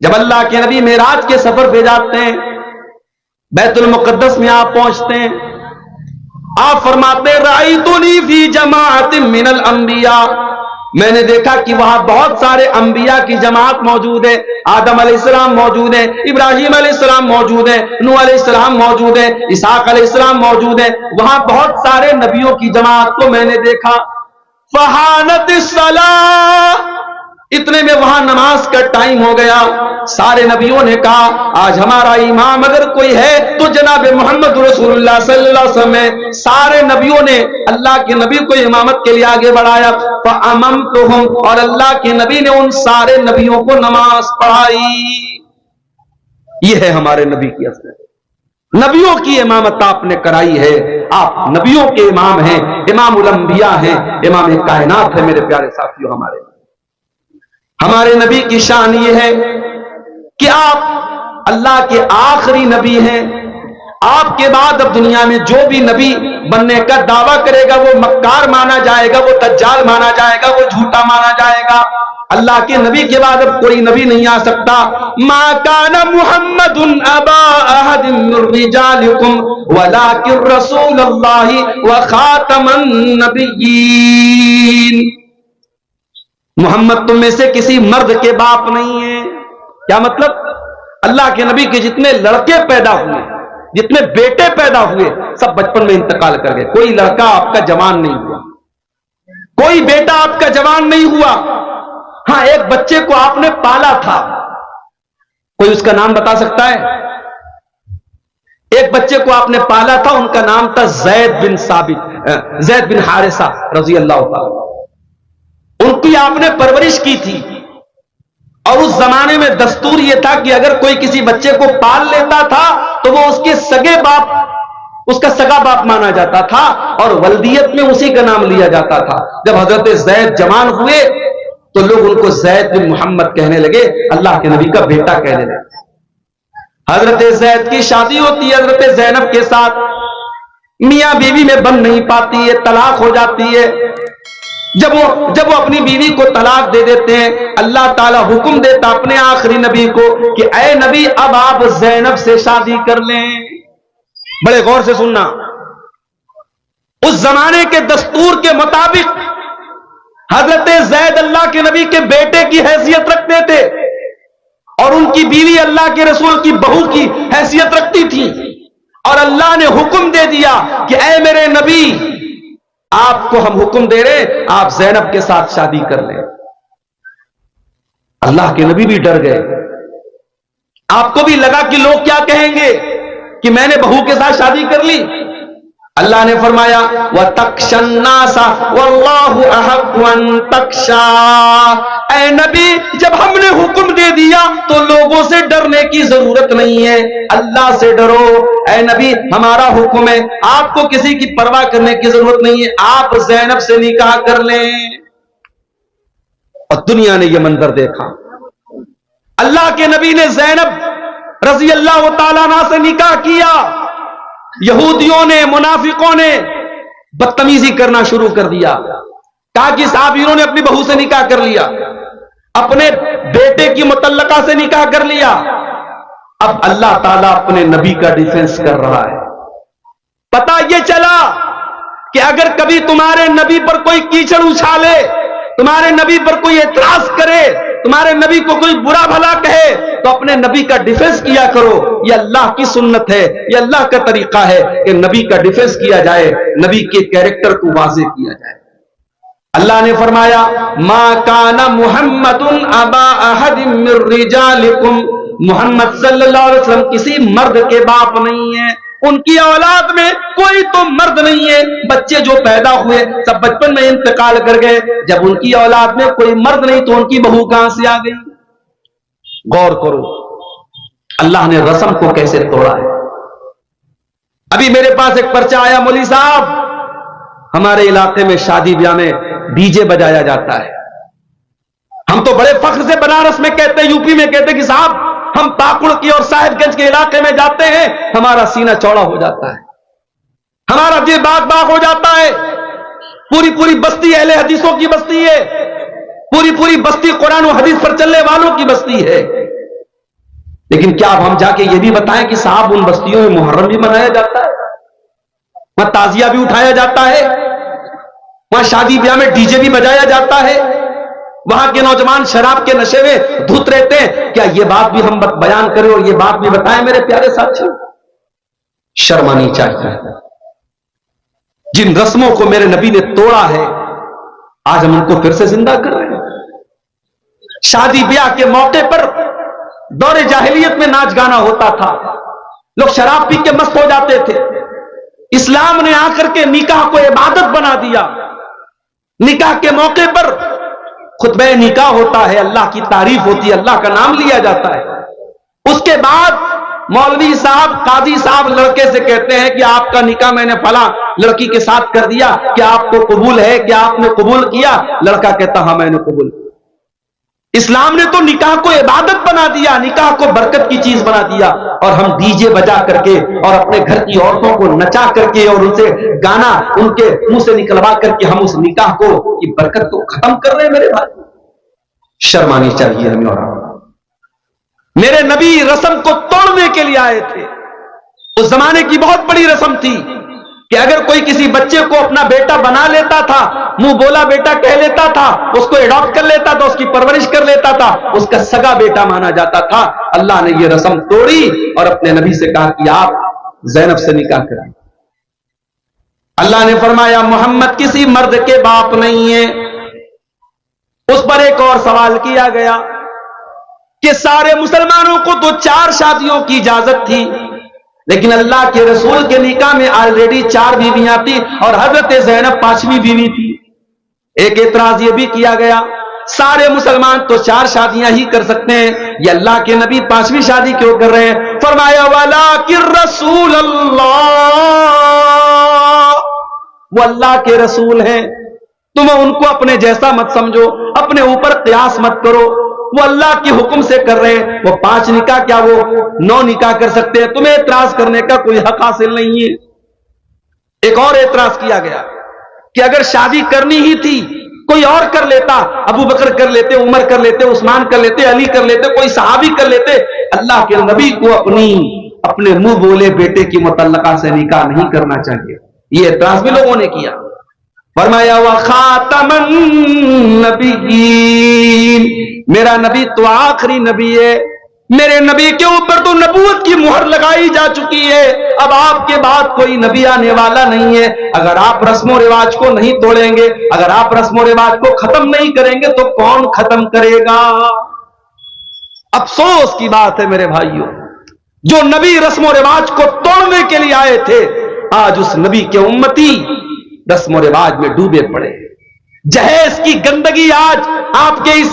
جب اللہ کے نبی معراج کے سفر پہ جاتے ہیں، بیت المقدس میں آپ پہنچتے ہیں، آپ فرماتے ہیں رأیتنی فی جماعت من الانبیاء، میں نے دیکھا کہ وہاں بہت سارے انبیاء کی جماعت موجود ہے، آدم علیہ السلام موجود ہے، ابراہیم علیہ السلام موجود ہے، نوح علیہ السلام موجود ہے، اسحاق علیہ السلام موجود ہے، وہاں بہت سارے نبیوں کی جماعت کو میں نے دیکھا۔ فحانت الصلاۃ، اتنے میں وہاں نماز کا ٹائم ہو گیا۔ سارے نبیوں نے کہا آج ہمارا امام اگر کوئی ہے تو جناب محمد رسول اللہ صلی اللہ علیہ وسلم ہے۔ سارے نبیوں نے اللہ کے نبی کو امامت کے لیے آگے بڑھایا، فَأَمَمْتُهُمْ، اور اللہ کے نبی نے ان سارے نبیوں کو نماز پڑھائی۔ یہ ہے ہمارے نبی کی اصلیت، نبیوں کی امامت آپ نے کرائی ہے، آپ نبیوں کے امام ہیں، امام الانبیاء ہیں، امام کائنات ہے۔ میرے پیارے ساتھیوں، ہمارے نبی کی شان یہ ہے کہ آپ اللہ کے آخری نبی ہیں، آپ کے بعد اب دنیا میں جو بھی نبی بننے کا دعویٰ کرے گا وہ مکار مانا جائے گا، وہ دجال مانا جائے گا، وہ جھوٹا مانا جائے گا۔ اللہ کے نبی کے بعد اب کوئی نبی نہیں آ سکتا۔ ما کان محمد ابا احد من رجالکم ولکن رسول اللہ وخاتم النبیین۔ محمد تم میں سے کسی مرد کے باپ نہیں ہے۔ کیا مطلب؟ اللہ کے نبی کے جتنے لڑکے پیدا ہوئے، جتنے بیٹے پیدا ہوئے، سب بچپن میں انتقال کر گئے۔ کوئی لڑکا آپ کا جوان نہیں ہوا، کوئی بیٹا آپ کا جوان نہیں ہوا۔ ہاں، ایک بچے کو آپ نے پالا تھا، کوئی اس کا نام بتا سکتا ہے؟ ایک بچے کو آپ نے پالا تھا، ان کا نام تھا زید بن حارثہ رضی اللہ تعالی۔ ان کی آپ نے پرورش کی تھی، اور اس زمانے میں دستور یہ تھا کہ اگر کوئی کسی بچے کو پال لیتا تھا تو وہ اس کے سگے باپ، اس کا سگا باپ مانا جاتا تھا، اور ولدیت میں اسی کا نام لیا جاتا تھا۔ جب حضرت زید جوان ہوئے تو لوگ ان کو زید بن محمد کہنے لگے، اللہ کے نبی کا بیٹا کہنے لگے۔ حضرت زید کی شادی ہوتی ہے حضرت زینب کے ساتھ، میاں بیوی میں بن نہیں پاتی ہے، طلاق ہو جاتی ہے۔ جب وہ اپنی بیوی کو طلاق دے دیتے ہیں، اللہ تعالیٰ حکم دیتا اپنے آخری نبی کو کہ اے نبی اب آپ زینب سے شادی کر لیں۔ بڑے غور سے سننا، اس زمانے کے دستور کے مطابق حضرت زید اللہ کے نبی کے بیٹے کی حیثیت رکھتے تھے، اور ان کی بیوی اللہ کے رسول کی بہو کی حیثیت رکھتی تھی، اور اللہ نے حکم دے دیا کہ اے میرے نبی، آپ کو ہم حکم دے رہے آپ زینب کے ساتھ شادی کر لیں۔ اللہ کے نبی بھی ڈر گئے، آپ کو بھی لگا کہ لوگ کیا کہیں گے کہ میں نے بہو کے ساتھ شادی کر لی۔ اللہ نے فرمایا وَتَخْشَى النَّاسَ وَاللَّهُ أَحَقُّ أَن تَخْشَىٰ۔ اے نبی، جب ہم نے حکم دے دیا تو لوگوں سے ڈرنے کی ضرورت نہیں ہے، اللہ سے ڈرو۔ اے نبی، ہمارا حکم ہے، آپ کو کسی کی پرواہ کرنے کی ضرورت نہیں ہے، آپ زینب سے نکاح کر لیں۔ اور دنیا نے یہ منظر دیکھا، اللہ کے نبی نے زینب رضی اللہ تعالیٰ عنہ سے نکاح کیا، یہودیوں نے، منافقوں نے بدتمیزی کرنا شروع کر دیا، کہا کہ صحابیوں نے اپنی بہو سے نکاح کر لیا، اپنے بیٹے کی مطلقہ سے نکاح کر لیا۔ اب اللہ تعالیٰ اپنے نبی کا ڈیفنس کر رہا ہے۔ پتہ یہ چلا کہ اگر کبھی تمہارے نبی پر کوئی کیچڑ اچھالے، تمہارے نبی پر کوئی اعتراض کرے، تمہارے نبی کو کوئی برا بھلا کہے، تو اپنے نبی کا ڈیفنس کیا کرو۔ یہ اللہ کی سنت ہے، یہ اللہ کا طریقہ ہے کہ نبی کا ڈیفنس کیا جائے، نبی کے کیریکٹر کو واضح کیا جائے۔ اللہ نے فرمایا ما کان محمد ابا احد من رجالکم، محمد صلی اللہ علیہ وسلم کسی مرد کے باپ نہیں ہے، ان کی اولاد میں کوئی تو مرد نہیں ہے۔ بچے جو پیدا ہوئے سب بچپن میں انتقال کر گئے، جب ان کی اولاد میں کوئی مرد نہیں تو ان کی بہو کہاں سے آ گئی؟ غور کرو اللہ نے رسم کو کیسے توڑا ہے۔ ابھی میرے پاس ایک پرچہ آیا، مولوی صاحب ہمارے علاقے میں شادی بیاہ میں ڈی جے بجایا جاتا ہے۔ ہم تو بڑے فخر سے بنارس میں کہتے ہیں، یو پی میں کہتے ہیں کہ صاحب ہم پاکڑ کی اور صاحب گنج کے علاقے میں جاتے ہیں، ہمارا سینہ چوڑا ہو جاتا ہے، ہمارا دل باغ باغ ہو جاتا ہے۔ پوری بستی اہل حدیثوں کی بستی ہے، پوری بستی قرآن و حدیث پر چلنے والوں کی بستی ہے۔ لیکن کیا اب ہم جا کے یہ بھی بتائیں کہ صاحب ان بستیوں میں محرم بھی منایا جاتا ہے، وہاں تعزیہ بھی اٹھایا جاتا ہے، وہاں شادی بیاہ میں ڈی جے بھی بجایا جاتا ہے، وہاں کے نوجوان شراب کے نشے میں دھت رہتے ہیں؟ کیا یہ بات بھی ہم بیان کریں اور یہ بات بھی بتائیں میرے پیارے ساتھیوں؟ شرم آنی چاہیے۔ جن رسموں کو میرے نبی نے توڑا ہے آج ہم ان کو پھر سے زندہ کر رہے ہیں۔ شادی بیاہ کے موقع پر دور جاہلیت میں ناچ گانا ہوتا تھا، لوگ شراب پی کے مست ہو جاتے تھے۔ اسلام نے آ کر کے نکاح کو عبادت بنا دیا۔ نکاح کے موقع پر خطبہ نکاح ہوتا ہے، اللہ کی تعریف ہوتی ہے، اللہ کا نام لیا جاتا ہے۔ اس کے بعد مولوی صاحب، قاضی صاحب لڑکے سے کہتے ہیں کہ آپ کا نکاح میں نے فلاں لڑکی کے ساتھ کر دیا، کیا آپ کو قبول ہے؟ کیا آپ نے قبول کیا؟ لڑکا کہتا ہاں میں نے قبول کیا۔ اسلام نے تو نکاح کو عبادت بنا دیا، نکاح کو برکت کی چیز بنا دیا، اور ہم ڈی جے بجا کر کے اور اپنے گھر کی عورتوں کو نچا کر کے اور ان سے گانا ان کے منہ سے نکلوا کر کے ہم اس نکاح کو کی برکت کو ختم کر رہے ہیں۔ میرے بھائی شرم آنی چاہیے ہمیں۔ اور میرے نبی رسم کو توڑنے کے لیے آئے تھے۔ اس زمانے کی بہت بڑی رسم تھی کہ اگر کوئی کسی بچے کو اپنا بیٹا بنا لیتا تھا، منہ بولا بیٹا کہہ لیتا تھا، اس کو اڈاپٹ کر لیتا تھا، اس کی پرورش کر لیتا تھا، اس کا سگا بیٹا مانا جاتا تھا۔ اللہ نے یہ رسم توڑی اور اپنے نبی سے کہا کہ آپ زینب سے نکاح کریں۔ اللہ نے فرمایا محمد کسی مرد کے باپ نہیں ہے۔ اس پر ایک اور سوال کیا گیا کہ سارے مسلمانوں کو تو 4 شادیوں کی اجازت تھی، لیکن اللہ کے رسول کے نکاح میں آلریڈی 4 بیویاں تھی اور حضرت زینب 5ویں بیوی تھی۔ ایک اعتراض یہ بھی کیا گیا سارے مسلمان تو 4 شادیاں ہی کر سکتے ہیں، یہ اللہ کے نبی 5ویں شادی کیوں کر رہے ہیں؟ فرمایا وَلَٰكِن رسول اللہ، وہ اللہ کے رسول ہیں، تم ان کو اپنے جیسا مت سمجھو، اپنے اوپر قیاس مت کرو، وہ اللہ کے حکم سے کر رہے ہیں۔ وہ 5 نکاح کیا وہ 9 نکاح کر سکتے ہیں؟ تمہیں اعتراض کرنے کا کوئی حق حاصل نہیں ہے۔ ایک اور اعتراض کیا گیا کہ اگر شادی کرنی ہی تھی کوئی اور کر لیتا، ابو بکر کر لیتے، عمر کر لیتے، عثمان کر لیتے، علی کر لیتے، کوئی صحابی کر لیتے، اللہ کے نبی کو اپنے منہ بولے بیٹے کی متعلقہ سے نکاح نہیں کرنا چاہیے۔ یہ اعتراض بھی لوگوں نے کیا۔ فرمایا وخاتم النبیین، میرا نبی تو آخری نبی ہے، میرے نبی کے اوپر تو نبوت کی مہر لگائی جا چکی ہے، اب آپ کے بعد کوئی نبی آنے والا نہیں ہے۔ اگر آپ رسم و رواج کو نہیں توڑیں گے، اگر آپ رسم و رواج کو ختم نہیں کریں گے تو کون ختم کرے گا؟ افسوس کی بات ہے میرے بھائیوں، جو نبی رسم و رواج کو توڑنے کے لیے آئے تھے، آج اس نبی کے امتی رسم و رواج میں ڈوبے پڑے۔ جہیز کی گندگی آج آپ کے اس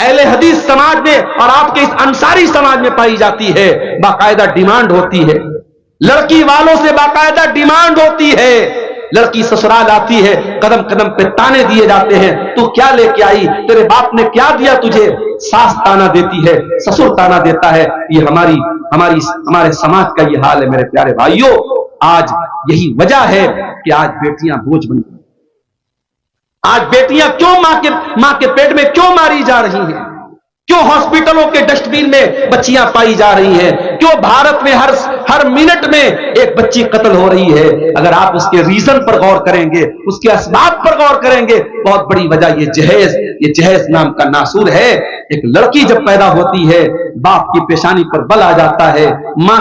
اہل حدیث سماج میں اور آپ کے اس انصاری سماج میں پائی جاتی ہے۔ باقاعدہ ڈیمانڈ ہوتی ہے، لڑکی والوں سے باقاعدہ ڈیمانڈ ہوتی ہے، لڑکی سسرال آتی ہے، قدم قدم پہ تانے دیے جاتے ہیں، تو کیا لے کے آئی، تیرے باپ نے کیا دیا تجھے؟ ساس تانا دیتی ہے، سسر تانا دیتا ہے۔ یہ ہمارے سماج کا یہ حال ہے میرے پیارے بھائیوں۔ آج یہی وجہ ہے کہ آج بیٹیاں بوجھ بن گئی۔ آج بیٹیاں کیوں ماں کے پیٹ میں کیوں ماری جا رہی ہیں؟ کیوں ہاسپٹلوں کے ڈسٹ بین میں بچیاں پائی جا رہی ہیں؟ کیوں بھارت میں ہر منٹ میں ایک بچی قتل ہو رہی ہے؟ اگر آپ اس کے ریزن پر غور کریں گے، اس کے اسباب پر غور کریں گے، بہت بڑی وجہ یہ جہیز نام کا ناسور ہے۔ ایک لڑکی جب پیدا ہوتی ہے، باپ کی پیشانی پر بل آ جاتا ہے، ماں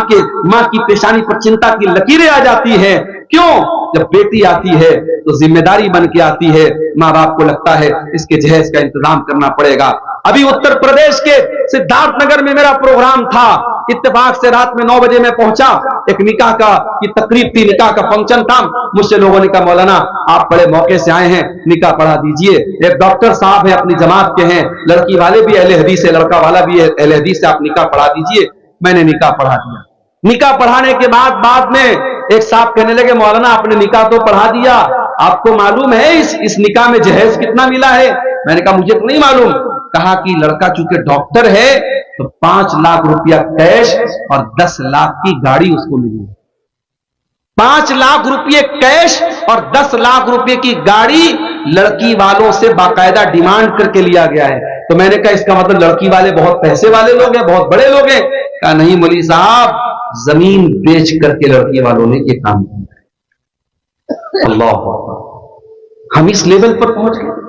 کی پیشانی پر چنتا کی لکیریں آ جاتی ہیں۔ کیوں؟ جب بیٹی آتی ہے تو ذمہ داری بن کے آتی ہے، ماں باپ کو لگتا ہے اس کے جہیز کا انتظام کرنا پڑے گا۔ ابھی اتر پردیش کے سدھارتھ نگر میں میرا پروگرام تھا، اتفاق سے رات میں 9 بجے میں پہنچا، ایک نکاح کی تقریب تھی، نکاح کا فنکشن تھا۔ مجھ سے لوگوں نے کہا مولانا آپ بڑے موقع سے آئے ہیں، نکاح پڑھا دیجئے۔ ایک ڈاکٹر صاحب ہیں، اپنی جماعت کے ہیں، لڑکی والے بھی اہل حدیث ہے، لڑکا والا بھی اہل حدیث سے، آپ نکاح پڑھا دیجئے۔ میں نے نکاح پڑھا دیا۔ نکاح پڑھانے کے بعد میں ایک صاحب کہنے لگے مولانا آپ نے نکاح تو پڑھا دیا، آپ کو معلوم ہے اس نکاح میں جہیز کتنا ملا ہے؟ میں نے کہا مجھے تو نہیں معلوم۔ کہا کہ لڑکا چونکہ ڈاکٹر ہے تو 5 لاکھ روپیہ کیش اور 10 لاکھ کی گاڑی اس کو ملی۔ 5 لاکھ روپے کیش اور 10 لاکھ روپے کی گاڑی لڑکی والوں سے باقاعدہ ڈیمانڈ کر کے لیا گیا ہے۔ تو میں نے کہا اس کا مطلب لڑکی والے بہت پیسے والے لوگ ہیں، بہت بڑے لوگ ہیں؟ کہا نہیں مولوی صاحب، زمین بیچ کر کے لڑکی والوں نے یہ کام کیا۔ اللہ، ہم اس لیول پر پہنچ گئے۔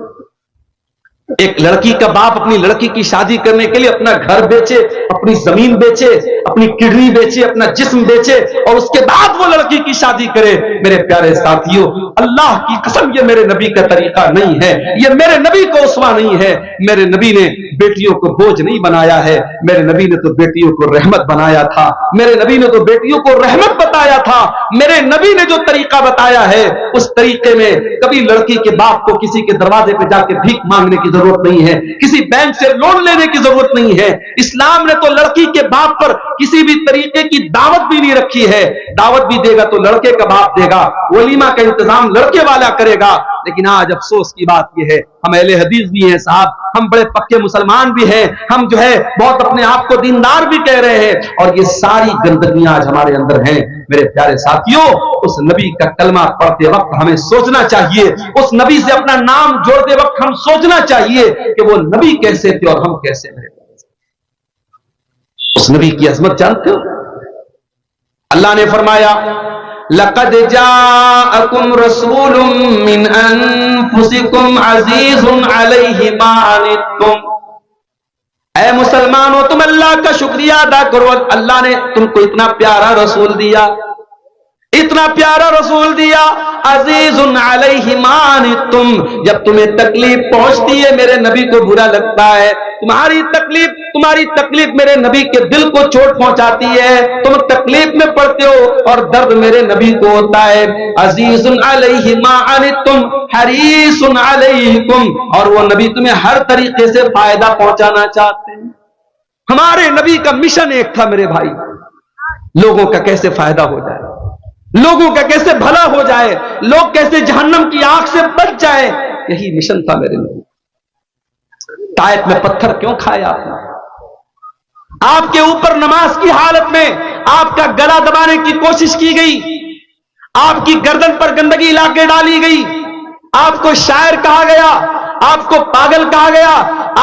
ایک لڑکی کا باپ اپنی لڑکی کی شادی کرنے کے لیے اپنا گھر بیچے، اپنی زمین بیچے، اپنی کڈنی بیچے، اپنا جسم بیچے، اور اس کے بعد وہ لڑکی کی شادی کرے۔ میرے پیارے ساتھیوں، اللہ کی قسم یہ میرے نبی کا طریقہ نہیں ہے، یہ میرے نبی کو اسوہ نہیں ہے۔ میرے نبی نے بیٹیوں کو بوجھ نہیں بنایا ہے، میرے نبی نے تو بیٹیوں کو رحمت بنایا تھا، میرے نبی نے تو بیٹیوں کو رحمت بتایا تھا۔ میرے نبی نے جو طریقہ بتایا ہے اس طریقے میں کبھی لڑکی کے باپ کو کسی کے دروازے پہ جا کے بھیک مانگنے کی ضرورت نہیں ہے، کسی بینک سے لون لینے کی ضرورت نہیں ہے۔ اسلام نے تو لڑکی کے باپ پر کسی بھی طریقے کی دعوت بھی نہیں رکھی ہے۔ دعوت بھی دے گا تو لڑکے کا باپ دے گا، ولیمہ کا انتظام لڑکے والا کرے گا، لیکن آج افسوس کی بات یہ ہے ہم اہل حدیث بھی ہیں صاحب, ہم بڑے پکے مسلمان بھی ہیں, ہم جو ہے بہت اپنے آپ کو دیندار بھی کہہ رہے ہیں, اور یہ ساری گندگیاں آج ہمارے اندر ہیں. میرے پیارے ساتھیوں, اس نبی کا کلمہ پڑھتے وقت ہمیں سوچنا چاہیے, اس نبی سے اپنا نام جوڑتے وقت ہم سوچنا چاہیے کہ وہ نبی کیسے تھے اور ہم کیسے ہیں. اس نبی کی عظمت جانتے ہو؟ اللہ نے فرمایا لقد جاءکم رسول من انفسکم عزیز علیہ ما عنتم. اے مسلمانوں, تم اللہ کا شکریہ ادا کرو, اللہ نے تم کو اتنا پیارا رسول دیا, اتنا پیارا رسول دیا. عزیز علیہ ما عنتم, جب تمہیں تکلیف پہنچتی ہے میرے نبی کو برا لگتا ہے, تمہاری تکلیف میرے نبی کے دل کو چوٹ پہنچاتی ہے, تم تکلیف میں پڑتے ہو اور درد میرے نبی کو ہوتا ہے. عزیز علیہ ما عنتم حریص علیکم, اور وہ نبی تمہیں ہر طریقے سے فائدہ پہنچانا چاہتے ہیں. ہمارے نبی کا مشن ایک تھا میرے بھائی, لوگوں کا کیسے فائدہ ہو جائے, لوگوں کا کیسے بھلا ہو جائے, لوگ کیسے جہنم کی آگ سے بچ جائے, یہی مشن تھا میرے نبی. طائف میں پتھر کیوں کھایا آپ نے؟ آپ کے اوپر نماز کی حالت میں آپ کا گلا دبانے کی کوشش کی گئی, آپ کی گردن پر گندگی لا کے ڈالی گئی, آپ کو شاعر کہا گیا, آپ کو پاگل کہا گیا,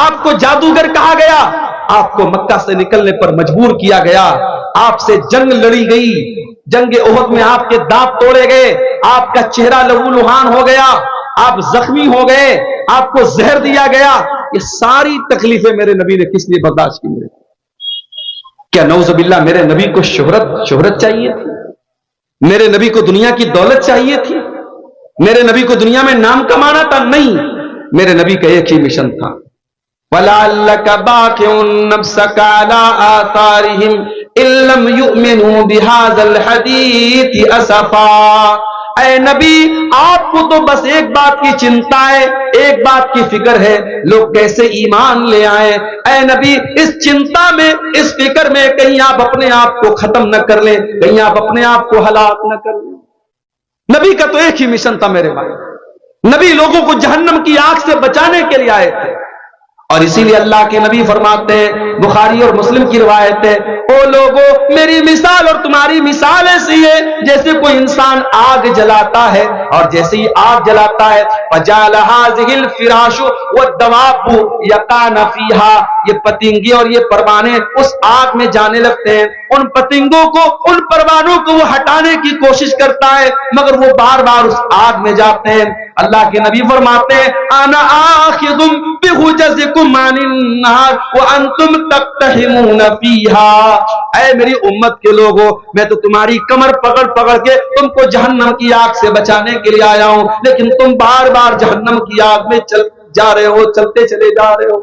آپ کو جادوگر کہا گیا, آپ کو مکہ سے نکلنے پر مجبور کیا گیا, آپ سے جنگ لڑی گئی, جنگ احد میں آپ کے دانت توڑے گئے, آپ کا چہرہ لہو لہان ہو گیا, آپ زخمی ہو گئے, آپ کو زہر دیا گیا. یہ ساری تکلیفیں میرے نبی نے کس لیے برداشت کی؟ کیا نعوذ باللہ میرے نبی کو شہرت چاہیے تھی؟ میرے نبی کو دنیا کی دولت چاہیے تھی؟ میرے نبی کو دنیا میں نام کمانا تھا؟ نہیں, میرے نبی کا ایک ہی مشن تھا, وَلَعَلَّكَ بَاخِعٌ نَفْسَكَ عَلَىٰ آثَارِهِمْ إِن لَّمْ يُؤْمِنُوا بِهَٰذَا الْحَدِيثِ أَسَفًا. اے نبی, آپ کو تو بس ایک بات کی چنتا ہے, ایک بات کی فکر ہے, لوگ کیسے ایمان لے آئیں. اے نبی, اس چنتا میں, اس فکر میں کہیں آپ اپنے آپ کو ختم نہ کر لیں, کہیں آپ اپنے آپ کو ہلاک نہ کر لیں. نبی کا تو ایک ہی مشن تھا میرے بھائی, نبی لوگوں کو جہنم کی آگ سے بچانے کے لیے آئے تھے. اور اسی لیے اللہ کے نبی فرماتے ہیں, بخاری اور مسلم کی روایت ہے, او لوگوں, میری مثال اور تمہاری مثال ایسی ہے جیسے کوئی انسان آگ جلاتا ہے, اور جیسے ہی آگ جلاتا ہے فَجَعَلَ هَٰذِهِ الْفِرَاشُ وَالدَّوَابُ يَقَعْنَ فِيهَا, یہ پتنگے اور یہ پروانے اس آگ میں جانے لگتے ہیں. ان پتنگوں کو, ان پروانوں کو وہ ہٹانے کی کوشش کرتا ہے, مگر وہ بار بار اس آگ میں جاتے ہیں. اللہ کے نبی فرماتے ہیں, انا آخذ بحجزکم عن النار وانتم تقتحمون فیہا. اے میری امت کے لوگوں, میں تو تمہاری کمر پکڑ پکڑ کے تم کو جہنم کی آگ سے بچانے کے لیے آیا ہوں, لیکن تم بار بار جہنم کی آگ میں چل جا رہے ہو, چلتے چلے جا رہے ہو.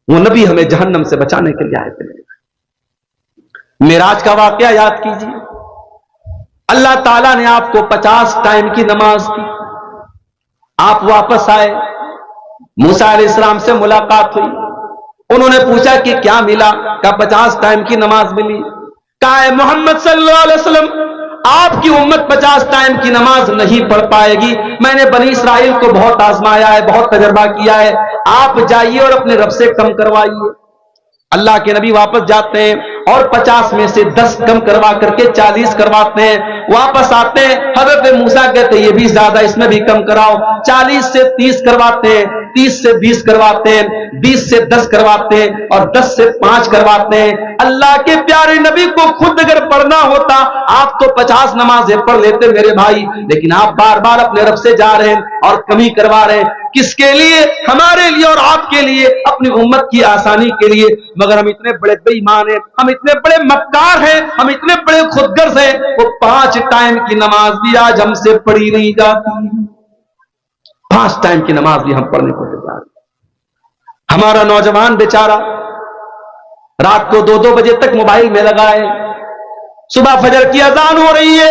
وہ نبی ہمیں جہنم سے بچانے کے لیے آئے تھے. معراج کا واقعہ یاد کیجیے, اللہ تعالیٰ نے آپ کو 50 ٹائم کی نماز دی, آپ واپس آئے, موسیٰ علیہ السلام سے ملاقات ہوئی, انہوں نے پوچھا کہ کیا ملا؟ کہا 50 ٹائم کی نماز ملی. کہا اے محمد صلی اللہ علیہ وسلم, آپ کی امت 50 ٹائم کی نماز نہیں پڑھ پائے گی, میں نے بنی اسرائیل کو بہت آزمایا ہے, بہت تجربہ کیا ہے, آپ جائیے اور اپنے رب سے کم کروائیے. اللہ کے نبی واپس جاتے ہیں اور 50 میں سے 10 کم کروا کر کے 40 کرواتے ہیں. واپس آتے ہیں, حضرت موسیٰ کہتے ہیں یہ بھی زیادہ, اس میں بھی کم کراؤ. 40 سے 30 کرواتے ہیں, 30 سے 20 کرواتے ہیں, 20 سے 10 کرواتے ہیں, اور 10 سے 5 کرواتے ہیں. اللہ کے پیارے نبی کو خود اگر پڑھنا ہوتا آپ تو 50 نمازیں پڑھ لیتے میرے بھائی, لیکن آپ بار بار اپنے رب سے جا رہے ہیں اور کمی کروا رہے ہیں. کس کے لیے؟ ہمارے لیے اور آپ کے لیے, اپنی امت کی آسانی کے لیے. مگر ہم اتنے بڑے بے ایمان ہیں, ہم اتنے بڑے مکار ہیں, ہم اتنے بڑے خود غرض ہیں, وہ 5 ٹائم کی نماز بھی آج ہم سے پڑھی نہیں جاتی. 5 ٹائم کی نماز بھی ہم پڑھنے کو تیار. ہمارا نوجوان بیچارہ رات کو 2-2 بجے تک موبائل میں لگا ہے, صبح فجر کی اذان ہو رہی ہے,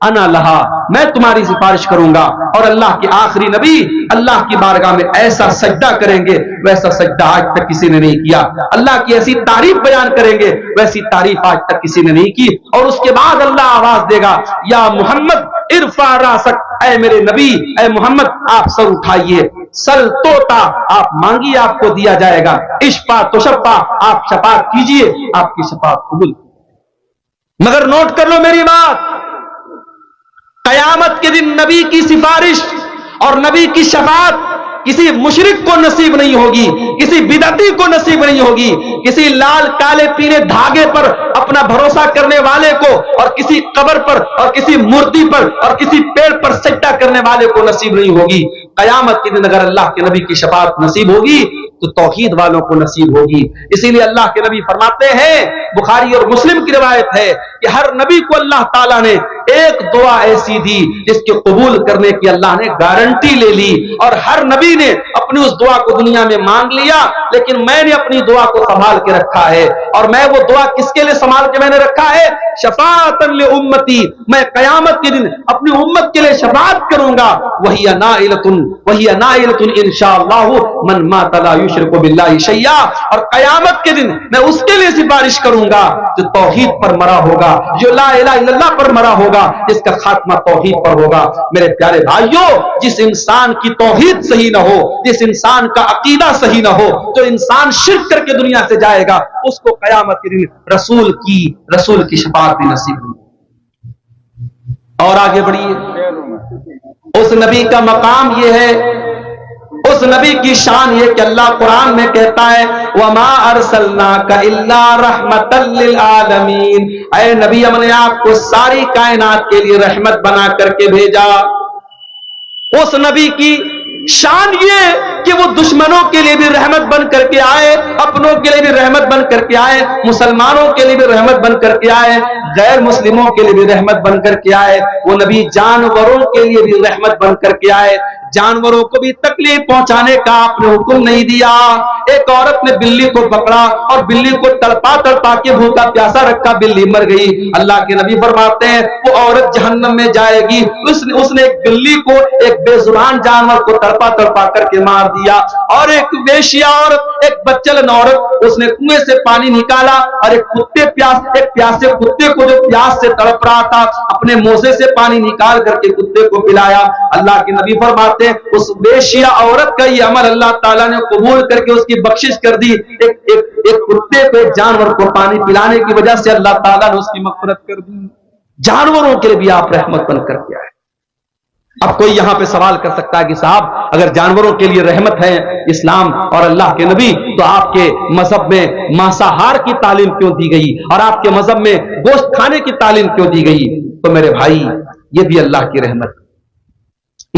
انا لہا، میں تمہاری سفارش کروں گا. اور اللہ کے آخری نبی اللہ کی بارگاہ میں ایسا سجدہ کریں گے ویسا سجدہ آج تک کسی نے نہیں کیا. اللہ کی ایسی تعریف بیان کریں گے ویسی تعریف آج تک کسی نے نہیں کی. اور اس کے بعد اللہ آواز دے گا یا محمد ارفع راسک، اے میرے نبی، اے محمد آپ سر اٹھائیے. سل توتا، آپ مانگیے آپ کو دیا جائے گا. اشفا تشفا، آپ شفاعت کیجئے آپ کی شفاعت قبول. مگر نوٹ کر لو میری بات، قیامت کے دن نبی کی سفارش اور نبی کی شفاعت کسی مشرک کو نصیب نہیں ہوگی، کسی بدعتی کو نصیب نہیں ہوگی، کسی لال کالے پیلے دھاگے پر اپنا بھروسہ کرنے والے کو، اور کسی قبر پر اور کسی مورتی پر اور کسی پیڑ پر سجدہ کرنے والے کو نصیب نہیں ہوگی. قیامت کے دن اگر اللہ کے نبی کی شفاعت نصیب ہوگی تو توحید والوں کو نصیب ہوگی. اسی لیے اللہ کے نبی فرماتے ہیں، بخاری اور مسلم کی روایت ہے کہ ہر نبی کو اللہ تعالیٰ نے ایک دعا ایسی دی جس کے قبول کرنے کی اللہ نے گارنٹی لے لی، اور ہر نبی نے اپنی اس دعا کو دنیا میں مانگ لیا. لیکن میں نے اپنی دعا کو سنبھال کے رکھا ہے، اور میں وہ دعا کس کے لیے سنبھال کے میں نے رکھا ہے؟ شفاعتن لامتی، میں قیامت کے دن اپنی امت کے لیے شفاعت کروں گا. وہی نائلۃ انشاءاللہ من مات لا یشرک باللہ شیئا، اور قیامت کے دن میں اس کے لیے سفارش کروں گا جو توحید پر مرا ہوگا، جو لا الہ الا اللہ پر مرا ہوگا، جس کا خاتمہ توحید پر ہوگا. میرے پیارے بھائیوں، جس انسان کی توحید صحیح نہ ہو، جس انسان کا عقیدہ صحیح نہ ہو، جو انسان شرک کر کے دنیا سے جائے گا، اس کو قیامت کے دن رسول کی شفاعت بھی نصیب نہیں. اور آگے بڑھیے، اس نبی کا مقام یہ ہے، اس نبی کی شان یہ کہ اللہ قرآن میں کہتا ہے وَمَا أَرْسَلْنَاكَ إِلَّا رَحْمَةً لِّلْعَالَمِينَ، اے نبی ہم نے آپ کو ساری کائنات کے لیے رحمت بنا کر کے بھیجا. اس نبی کی شان یہ کہ وہ دشمنوں کے لیے بھی رحمت بن کر کے آئے، اپنوں کے لیے بھی رحمت بن کر کے آئے، مسلمانوں کے لیے بھی رحمت بن کر کے آئے، غیر مسلموں کے لیے بھی رحمت بن کر کے آئے. وہ نبی جانوروں کے لیے بھی رحمت بن کر کے آئے. جانوروں کو بھی تکلیف پہنچانے کا آپ نے حکم نہیں دیا. ایک عورت نے بلی کو پکڑا اور بلی کو تڑپا تڑپا کے بھوکا پیاسا رکھا، بلی مر گئی. اللہ کے نبی فرماتے ہیں وہ عورت جہنم میں جائے گی. اس نے ایک بلی کو، ایک بے زبان جانور کو تڑپا تڑپا کر کے مار دیا. اور ایک ویشیا عورت، ایک بچلن عورت، اس نے کنویں سے پانی نکالا اور ایک پیاسے کتے کو جو پیاس سے تڑپ رہا تھا اپنے موزے سے پانی نکال کر کے کتے کو پلایا. اللہ کے نبی فرماتے اس ویشیا عورت کا یہ عمل اللہ تعالیٰ نے قبول کر کے اس کی بخشش کر دی. ایک کتے کو، ایک جانور کو پانی پلانے کی وجہ سے اللہ تعالیٰ نے اس کی مغفرت کر دی. جانوروں کے لیے بھی آپ رحمت بن کر کے آئے. اب کوئی یہاں پہ سوال کر سکتا ہے کہ صاحب اگر جانوروں کے لیے رحمت ہے اسلام اور اللہ کے نبی، تو آپ کے مذہب میں مانساہار کی تعلیم کیوں دی گئی اور آپ کے مذہب میں گوشت کھانے کی تعلیم کیوں دی گئی؟ تو میرے بھائی، یہ بھی اللہ کی رحمت،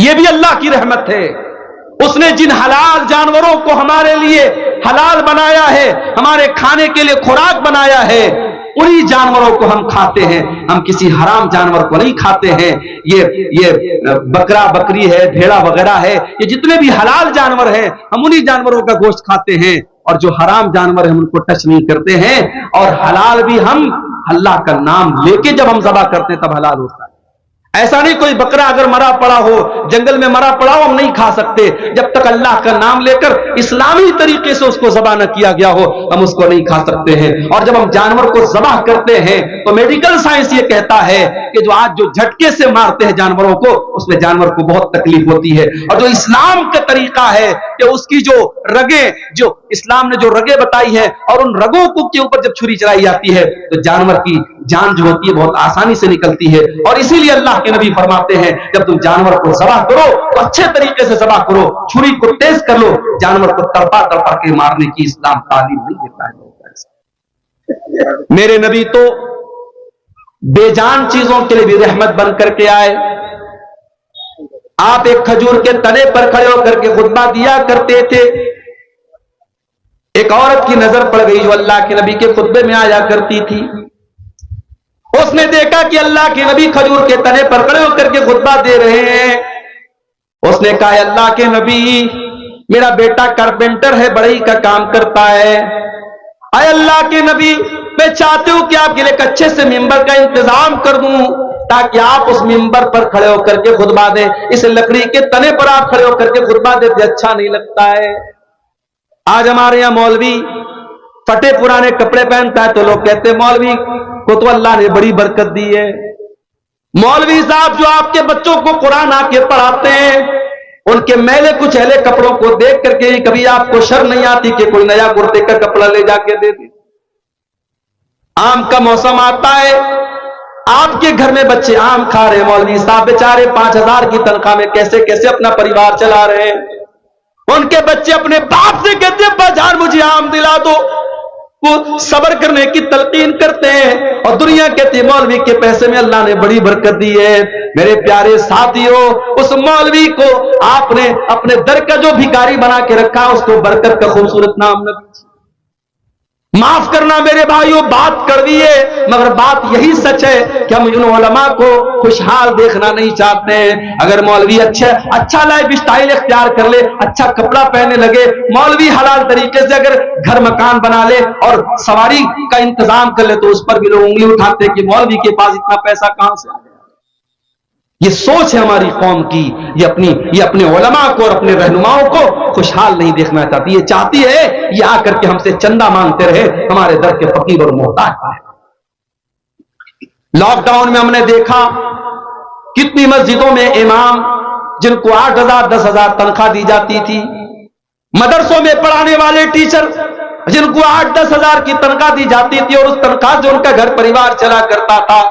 یہ بھی اللہ کی رحمت ہے. اس نے جن حلال جانوروں کو ہمارے لیے حلال بنایا ہے، ہمارے کھانے کے لیے خوراک بنایا ہے، انہی جانوروں کو ہم کھاتے ہیں. ہم کسی حرام جانور کو نہیں کھاتے ہیں. یہ بکرا بکری ہے، بھیڑا وغیرہ ہے، یہ جتنے بھی حلال جانور ہیں ہم انہی جانوروں کا گوشت کھاتے ہیں. اور جو حرام جانور ہیں ہم ان کو ٹچ نہیں کرتے ہیں. اور حلال بھی ہم اللہ کا نام لے کے جب ہم ذبح کرتے ہیں تب حلال ہوتا ہے. ایسا نہیں کوئی بکرا اگر مرا پڑا ہو، جنگل میں مرا پڑا ہو، ہم نہیں کھا سکتے جب تک اللہ کا نام لے کر اسلامی طریقے سے اس کو ذبح نہ کیا گیا ہو، ہم اس کو نہیں کھا سکتے ہیں. اور جب ہم جانور کو ذبح کرتے ہیں تو میڈیکل سائنس یہ کہتا ہے کہ جو جھٹکے سے مارتے ہیں جانوروں کو، اس میں جانور کو بہت تکلیف ہوتی ہے. اور جو اسلام کا طریقہ ہے کہ اس کی جو رگیں، جو اسلام نے جو رگیں بتائی ہیں، اور ان رگوں کو کے اوپر جب چھری چلائی جاتی ہے تو جانور کی جان جو ہوتی ہے بہت آسانی سے نکلتی ہے. اور اسی لیے اللہ کے نبی فرماتے ہیں جب تم جانور کو ذبح کرو تو اچھے طریقے سے ذبح کرو، چھری کو تیز کر لو. جانور کو تڑپا تڑپا کے مارنے کی اسلام تعلیم نہیں دیتا ہے. میرے نبی تو بے جان چیزوں کے لیے بھی رحمت بن کر کے آئے. آپ ایک کھجور کے تنے پر کھڑے ہو کر کے خطبہ دیا کرتے تھے. ایک عورت کی نظر پڑ گئی جو اللہ کے نبی کے خطبے میں آیا کرتی تھی. اس نے دیکھا کہ اللہ کے نبی کھجور کے تنے پر کھڑے ہو کر کے خطبہ دے رہے ہیں. اس نے کہا اللہ کے نبی، میرا بیٹا کارپینٹر ہے، بڑھئی کا کام کرتا ہے. اے اللہ کے نبی، میں چاہتی ہوں کہ آپ کے لیے ایک اچھے سے ممبر کا انتظام کر دوں تاکہ آپ اس ممبر پر کھڑے ہو کر کے خطبہ دیں. اس لکڑی کے تنے پر آپ کھڑے ہو کر کے خطبہ دیتے اچھا نہیں لگتا ہے. آج ہمارے یہاں مولوی پھٹے پرانے کپڑے پہنتا ہے تو لوگ کہتے ہیں مولوی کو تو اللہ نے بڑی برکت دی ہے. مولوی صاحب جو آپ کے بچوں کو قرآن آ کے پڑھاتے ہیں, ان کے میلے کچھ اہلے کپڑوں کو دیکھ کر کے کبھی آپ کو شرم نہیں آتی کہ کوئی نیا کرتے کا کپڑا لے جا کے دے دے. آم کا موسم آتا ہے, آپ کے گھر میں بچے آم کھا رہے ہیں, مولوی صاحب بیچارے 5,000 کی تنخواہ میں کیسے کیسے اپنا پریوار چلا رہے ہیں. ان کے بچے اپنے باپ سے کہتے ہیں بازار مجھے آم دلا دو, وہ صبر کرنے کی تلقین کرتے ہیں, اور دنیا کہتی ہے مولوی کے پیسے میں اللہ نے بڑی برکت دی ہے. میرے پیارے ساتھیوں, اس مولوی کو آپ نے اپنے در کا جو بھکاری بنا کے رکھا اس کو برکت کا خوبصورت نام نہ دیجیے. معاف کرنا میرے بھائیوں, بات کڑوی ہے مگر بات یہی سچ ہے کہ ہم ان علماء کو خوشحال دیکھنا نہیں چاہتے ہیں. اگر مولوی اچھا لائف اسٹائل اختیار کر لے, اچھا کپڑا پہننے لگے, مولوی حلال طریقے سے اگر گھر مکان بنا لے اور سواری کا انتظام کر لے تو اس پر بھی لوگ انگلی اٹھاتے ہیں کہ مولوی کے پاس اتنا پیسہ کہاں سے آ گیا. یہ سوچ ہے ہماری قوم کی, یہ اپنے علماء کو اور اپنے رہنماؤں کو خوشحال نہیں دیکھنا چاہتی. یہ چاہتی ہے یہ آ کر کے ہم سے چندہ مانگتے رہے, ہمارے در کے فقیر اور محتاج. لاک ڈاؤن میں ہم نے دیکھا کتنی مسجدوں میں امام جن کو 8,000 10,000 تنخواہ دی جاتی تھی, مدرسوں میں پڑھانے والے ٹیچر جن کو 8-10 ہزار کی تنخواہ دی جاتی تھی اور اس تنخواہ سے ان کا گھر پریوار چلا کرتا تھا.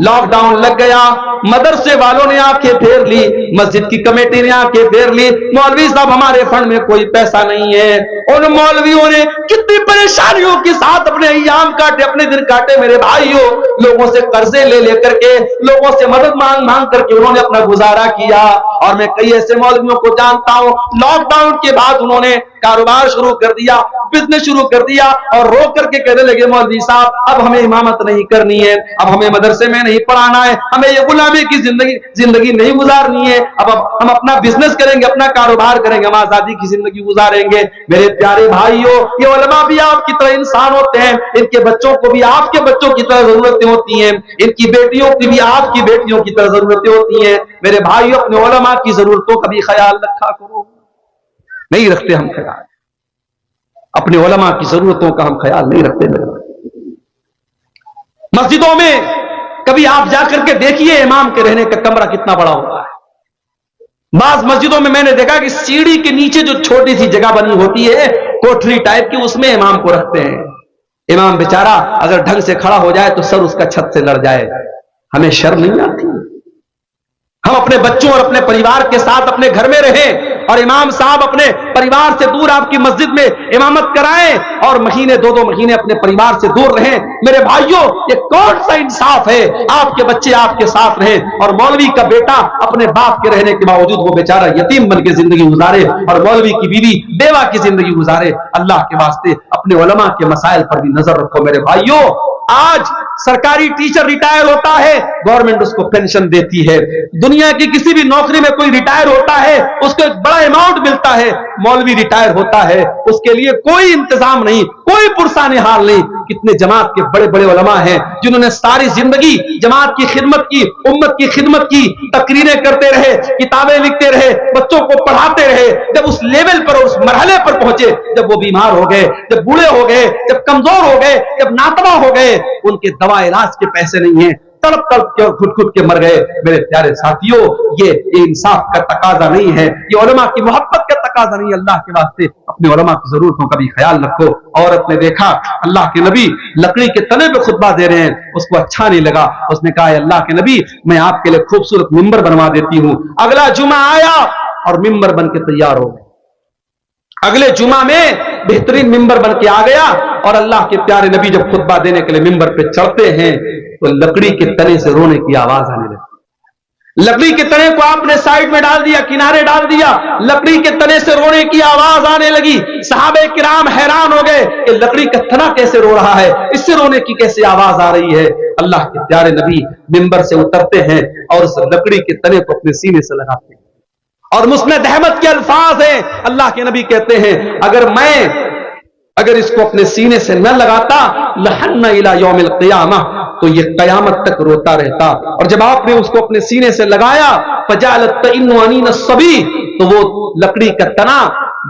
لاک ڈاؤن لگ گیا, مدرسے والوں نے آنکھیں پھیر لی, مسجد کی کمیٹی نے آنکھیں پھیر لی, مولوی صاحب ہمارے فنڈ میں کوئی پیسہ نہیں ہے. ان مولویوں نے کتنی پریشانیوں کے ساتھ اپنے ایام کاٹے, اپنے دن کاٹے میرے بھائیوں. لوگوں سے قرضے لے کر کے, لوگوں سے مدد مانگ کر کے انہوں نے اپنا گزارا کیا. اور میں کئی ایسے مولویوں کو جانتا ہوں لاک ڈاؤن کے بعد انہوں نے کاروبار شروع کر دیا, بزنس شروع کر دیا, اور رو کر کے کہنے لگے مولوی صاحب اب ہمیں امامت نہیں کرنی ہے, اب ہمیں مدرسے میں نہیں پڑھانا ہے, ہمیں یہ غلامی کی زندگی نہیں گزارنی ہے, اب ہم اپنا بزنس کریں گے, اپنا کاروبار کریں گے, ہم آزادی کی زندگی گزاریں گے. میرے پیارے بھائیوں, یہ علماء بھی آپ کی طرح انسان ہوتے ہیں, ان کے بچوں کو بھی آپ کے بچوں کی طرح ضرورتیں ہوتی ہیں, ان کی بیٹیوں کی بھی آپ کی بیٹیوں کی طرح ضرورتیں ہوتی ہیں. میرے بھائیوں, اپنے علماء کی ضرورتوں کا بھی خیال رکھا کرو. نہیں رکھتے ہم خیال, اپنے علماء کی ضرورتوں کا ہم خیال نہیں رکھتے. مسجدوں میں کبھی آپ جا کر کے دیکھیے امام کے رہنے کا کمرہ کتنا بڑا ہوتا ہے. بعض مسجدوں میں نے دیکھا کہ سیڑھی کے نیچے جو چھوٹی سی جگہ بنی ہوتی ہے کوٹری ٹائپ کی, اس میں امام کو رکھتے ہیں. امام بیچارہ اگر ڈھنگ سے کھڑا ہو جائے تو سر اس کا چھت سے لڑ جائے. ہمیں شرم نہیں آتی؟ ہم اپنے بچوں اور اپنے پریوار کے ساتھ اپنے گھر میں رہیں, اور امام صاحب اپنے پریوار سے دور آپ کی مسجد میں امامت کرائیں, اور مہینے 2 مہینے اپنے پریوار سے دور رہیں. میرے بھائیوں, یہ کون سا انصاف ہے؟ آپ کے بچے آپ کے ساتھ رہیں اور مولوی کا بیٹا اپنے باپ کے رہنے کے باوجود وہ بیچارہ یتیم بن کے زندگی گزارے, اور مولوی کی بیوی بیوہ کی زندگی گزارے. اللہ کے واسطے اپنے علماء کے مسائل پر بھی نظر رکھو. میرے بھائیوں, آج سرکاری ٹیچر ریٹائر ہوتا ہے, گورنمنٹ اس کو پینشن دیتی ہے. دنیا کی کسی بھی نوکری میں کوئی ریٹائر ہوتا ہے, اس کو ایک بڑا اماؤنٹ ملتا ہے. مولوی ریٹائر ہوتا ہے, اس کے لیے کوئی انتظام نہیں, کوئی پرسان حال نہیں. کتنے جماعت کے بڑے بڑے علماء ہیں جنہوں نے ساری زندگی جماعت کی خدمت کی, امت کی خدمت کی, تقریریں کرتے رہے, کتابیں لکھتے رہے, بچوں کو پڑھاتے رہے. جب اس لیول پر, اس مرحلے پر پہنچے, جب وہ بیمار ہو گئے, جب بوڑھے ہو گئے, جب کمزور ہو گئے, جب ناتواں ہو گئے, ان کے دوا علاج کے پیسے نہیں ہیں, تڑپ تڑپ کے اور خود کے مر گئے. میرے پیارے ساتھیوں, یہ انصاف کا تقاضا نہیں ہے, یہ علماء کی محبت کا تقاضا نہیں ہے. اللہ کے واسطے اپنے علماء کی ضرورتوں کا بھی خیال رکھو. عورت نے دیکھا اللہ کے نبی لکڑی کے تنے پہ خطبہ دے رہے ہیں, اس کو اچھا نہیں لگا. اس نے کہا اللہ کے نبی میں آپ کے لیے خوبصورت ممبر بنوا دیتی ہوں. اگلا جمعہ آیا اور ممبر بن کے تیار ہو گئے. اگلے جمعہ میں بہترین ممبر بن کے آ گیا, اور اللہ کے پیارے نبی جب خطبہ دینے کے لیے ممبر پہ چڑھتے ہیں تو لکڑی کے تنے سے رونے کی آواز آنے لگتی. لکڑی کے تنے کو آپ نے سائڈ میں ڈال دیا, کنارے ڈال دیا, لکڑی کے تنے سے رونے کی آواز آنے لگی. صحابہ کرام حیران ہو گئے کہ لکڑی کا تنا کیسے رو رہا ہے, اس سے رونے کی کیسے آواز آ رہی ہے. اللہ کے پیارے نبی ممبر سے اترتے ہیں اور اس لکڑی کے تنے کو اپنے سینے سے لگاتے ہیں, اور مسند احمد کے الفاظ ہیں. اللہ کے نبی کہتے ہیں اگر اس کو اپنے سینے سے نہ لگاتا لحن الی یوم القیامہ, تو یہ قیامت تک روتا رہتا. اور جب آپ نے اس کو اپنے سینے سے لگایا فجعلت تئن انین الصبی, تو وہ لکڑی کا تنا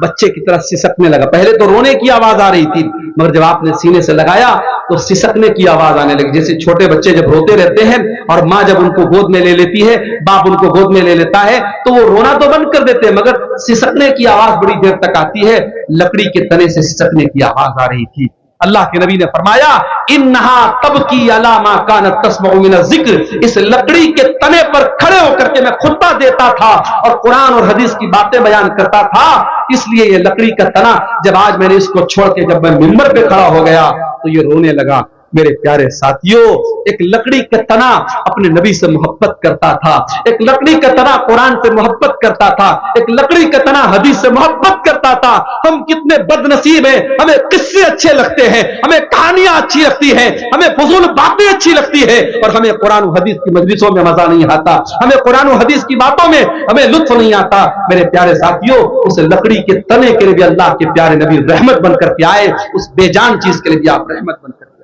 بچے کی طرح سسکنے لگا. پہلے تو رونے کی آواز آ رہی تھی, مگر جب آپ نے سینے سے لگایا تو سسکنے کی آواز آنے لگی. جیسے چھوٹے بچے جب روتے رہتے ہیں اور ماں جب ان کو گود میں لے لیتی ہے, باپ ان کو گود میں لے لیتا ہے, تو وہ رونا تو بند کر دیتے ہیں مگر سسکنے کی آواز بڑی دیر تک آتی ہے. لکڑی کے تنے سے سسکنے کی آواز آ رہی تھی. اللہ کے نبی نے فرمایا انہا تبکی علی ما کانت تسمع من الذکر, اس لکڑی کے تنے پر کھڑے ہو کر کے میں خطبہ دیتا تھا اور قرآن اور حدیث کی باتیں بیان کرتا تھا, اس لیے یہ لکڑی کا تنا جب آج میں نے اس کو چھوڑ کے جب میں منبر پہ کھڑا ہو گیا تو یہ رونے لگا. میرے پیارے ساتھیوں, ایک لکڑی کا تنا اپنے نبی سے محبت کرتا تھا, ایک لکڑی کا تنا قرآن سے محبت کرتا تھا, ایک لکڑی کا تنا حدیث سے محبت کرتا تھا. ہم کتنے بد نصیب ہیں, ہمیں قصے اچھے لگتے ہیں, ہمیں کہانیاں اچھی لگتی ہیں, ہمیں فضول باتیں اچھی لگتی ہیں, اور ہمیں قرآن و حدیث کی مجلسوں میں مزہ نہیں آتا, ہمیں قرآن و حدیث کی باتوں میں ہمیں لطف نہیں آتا. میرے پیارے ساتھیوں, اس لکڑی کے تنے کے لیے بھی اللہ کے پیارے نبی رحمت بن کر کے آئے, اس بے جان چیز کے لیے بھی آپ رحمت بن کر کے آئے.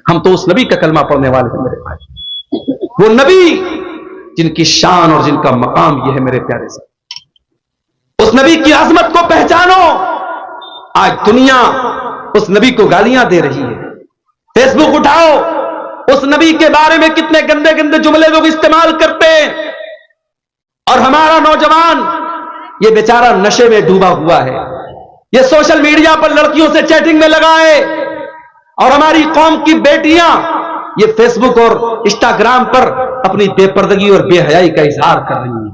ہم تو اس نبی کا کلمہ پڑھنے والے ہیں میرے بھائی, وہ نبی جن کی شان اور جن کا مقام یہ ہے میرے پیارے سے. اس نبی کی عظمت کو پہچانو. آج دنیا اس نبی کو گالیاں دے رہی ہے. فیس بک اٹھاؤ, اس نبی کے بارے میں کتنے گندے گندے جملے لوگ استعمال کرتے ہیں, اور ہمارا نوجوان یہ بیچارہ نشے میں ڈوبا ہوا ہے, یہ سوشل میڈیا پر لڑکیوں سے چیٹنگ میں لگا ہے, اور ہماری قوم کی بیٹیاں یہ فیس بک اور انسٹاگرام پر اپنی بے پردگی اور بے حیائی کا اظہار کر رہی ہیں.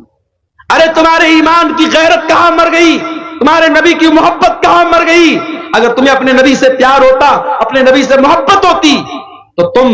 ارے تمہارے ایمان کی غیرت کہاں مر گئی, تمہارے نبی کی محبت کہاں مر گئی؟ اگر تمہیں اپنے نبی سے پیار ہوتا, اپنے نبی سے محبت ہوتی, تو تم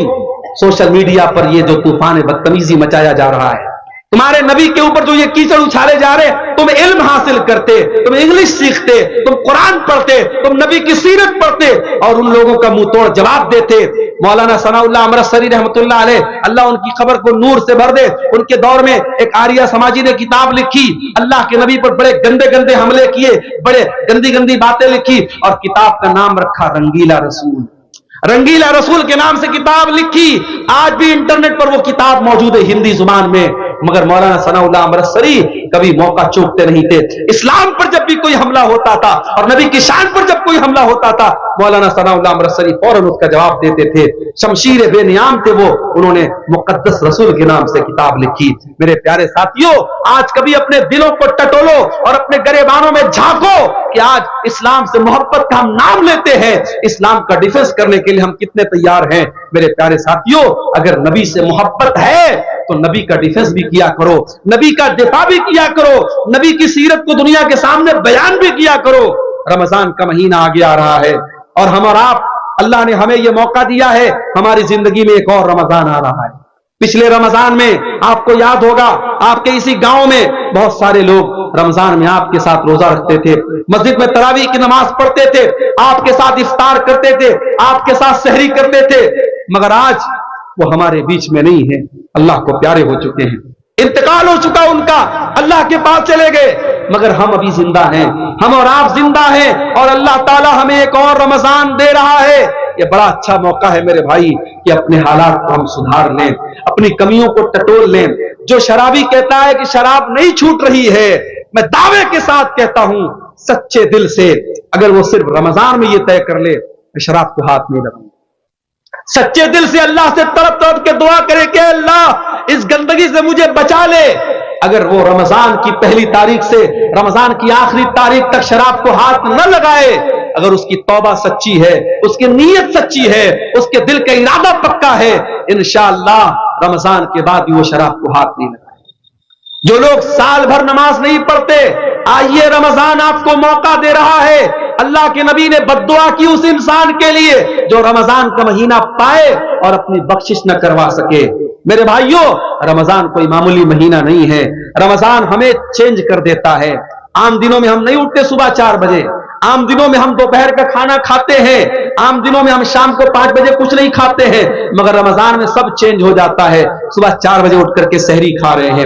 سوشل میڈیا پر یہ جو طوفان بدتمیزی مچایا جا رہا ہے, تمہارے نبی کے اوپر جو یہ کیچڑ اچھالے جا رہے, تم علم حاصل کرتے, تم انگلش سیکھتے, تم قرآن پڑھتے, تم نبی کی سیرت پڑھتے اور ان لوگوں کا منہ توڑ جواب دیتے. مولانا ثناء اللہ امرتسری رحمۃ اللہ علیہ, اللہ ان کی قبر کو نور سے بھر دے, ان کے دور میں ایک آریہ سماجی نے کتاب لکھی, اللہ کے نبی پر بڑے گندے گندے حملے کیے, بڑے گندی گندی باتیں لکھی, اور کتاب کا نام رکھا رنگیلا رسول. رنگیلا رسول کے نام سے کتاب لکھی. آج بھی انٹرنیٹ پر وہ کتاب موجود ہے ہندی زبان میں, مگر مولانا ثناء اللہ امرتسری کبھی موقع چوکتے نہیں تھے. اسلام پر جب بھی کوئی حملہ ہوتا تھا اور نبی کی شان پر جب کوئی حملہ ہوتا تھا, مولانا ثناء اللہ امرتسری فوراً اس کا جواب دیتے تھے. شمشیر بے نیام تھے وہ, انہوں نے مقدس رسول کے نام سے کتاب لکھی. میرے پیارے ساتھیوں, آج کبھی اپنے دلوں کو ٹٹولو اور اپنے گریبانوں میں جھانکو کہ آج اسلام سے محبت کا ہم نام لیتے ہیں, اسلام کا ڈیفنس کرنے کے لیے ہم کتنے تیار ہیں. میرے پیارے ساتھیوں, اگر نبی سے محبت ہے تو نبی کا ڈیفنس بھی کیا کرو, نبی کا دفاع بھی کیا کرو, نبی کی سیرت کو دنیا کے سامنے بیان بھی کیا کرو. رمضان کا مہینہ آگے آ رہا ہے, اور ہم اور آپ, اللہ نے ہمیں یہ موقع دیا ہے, ہماری زندگی میں ایک اور رمضان آ رہا ہے. پچھلے رمضان میں آپ کو یاد ہوگا, آپ کے اسی گاؤں میں بہت سارے لوگ رمضان میں آپ کے ساتھ روزہ رکھتے تھے, مسجد میں تراویح کی نماز پڑھتے تھے, آپ کے ساتھ افطار کرتے تھے, آپ کے ساتھ سحری کرتے تھے, مگر آج وہ ہمارے بیچ میں نہیں ہے. اللہ کو پیارے ہو چکے ہیں, انتقال ہو چکا ان کا, اللہ کے پاس چلے گئے, مگر ہم ابھی زندہ ہیں, ہم اور آپ زندہ ہیں, اور اللہ تعالی ہمیں ایک اور رمضان دے رہا ہے. یہ بڑا اچھا موقع ہے میرے بھائی کہ اپنے حالات کو ہم سدھار لیں, اپنی کمیوں کو ٹٹول لیں. جو شرابی کہتا ہے کہ شراب نہیں چھوٹ رہی ہے, میں دعوے کے ساتھ کہتا ہوں سچے دل سے, اگر وہ صرف رمضان میں یہ طے کر لے کہ شراب کو ہاتھ نہیں لگاؤں, سچے دل سے اللہ سے تڑپ تڑپ کے دعا کرے کہ اللہ اس گندگی سے مجھے بچا لے, اگر وہ رمضان کی پہلی تاریخ سے رمضان کی آخری تاریخ تک شراب کو ہاتھ نہ لگائے, اگر اس کی توبہ سچی ہے, اس کی نیت سچی ہے, اس کے دل کا ارادہ پکا ہے, انشاءاللہ رمضان کے بعد بھی وہ شراب کو ہاتھ نہیں لگائے. جو لوگ سال بھر نماز نہیں پڑھتے, آئیے رمضان آپ کو موقع دے رہا ہے. اللہ کے نبی نے بد دعا کی اس انسان کے لیے جو رمضان کا مہینہ پائے اور اپنی بخشش نہ کروا سکے. میرے بھائیوں, رمضان کوئی معمولی مہینہ نہیں ہے, رمضان ہمیں چینج کر دیتا ہے. عام دنوں میں ہم نہیں اٹھتے صبح 4 بجے, عام دنوں میں ہم دوپہر کا کھانا کھاتے ہیں, عام دنوں میں ہم شام کو 5 بجے کچھ نہیں کھاتے ہیں, مگر رمضان میں سب چینج ہو جاتا ہے. صبح 4 بجے اٹھ کر کے سحری کھا رہے ہیں,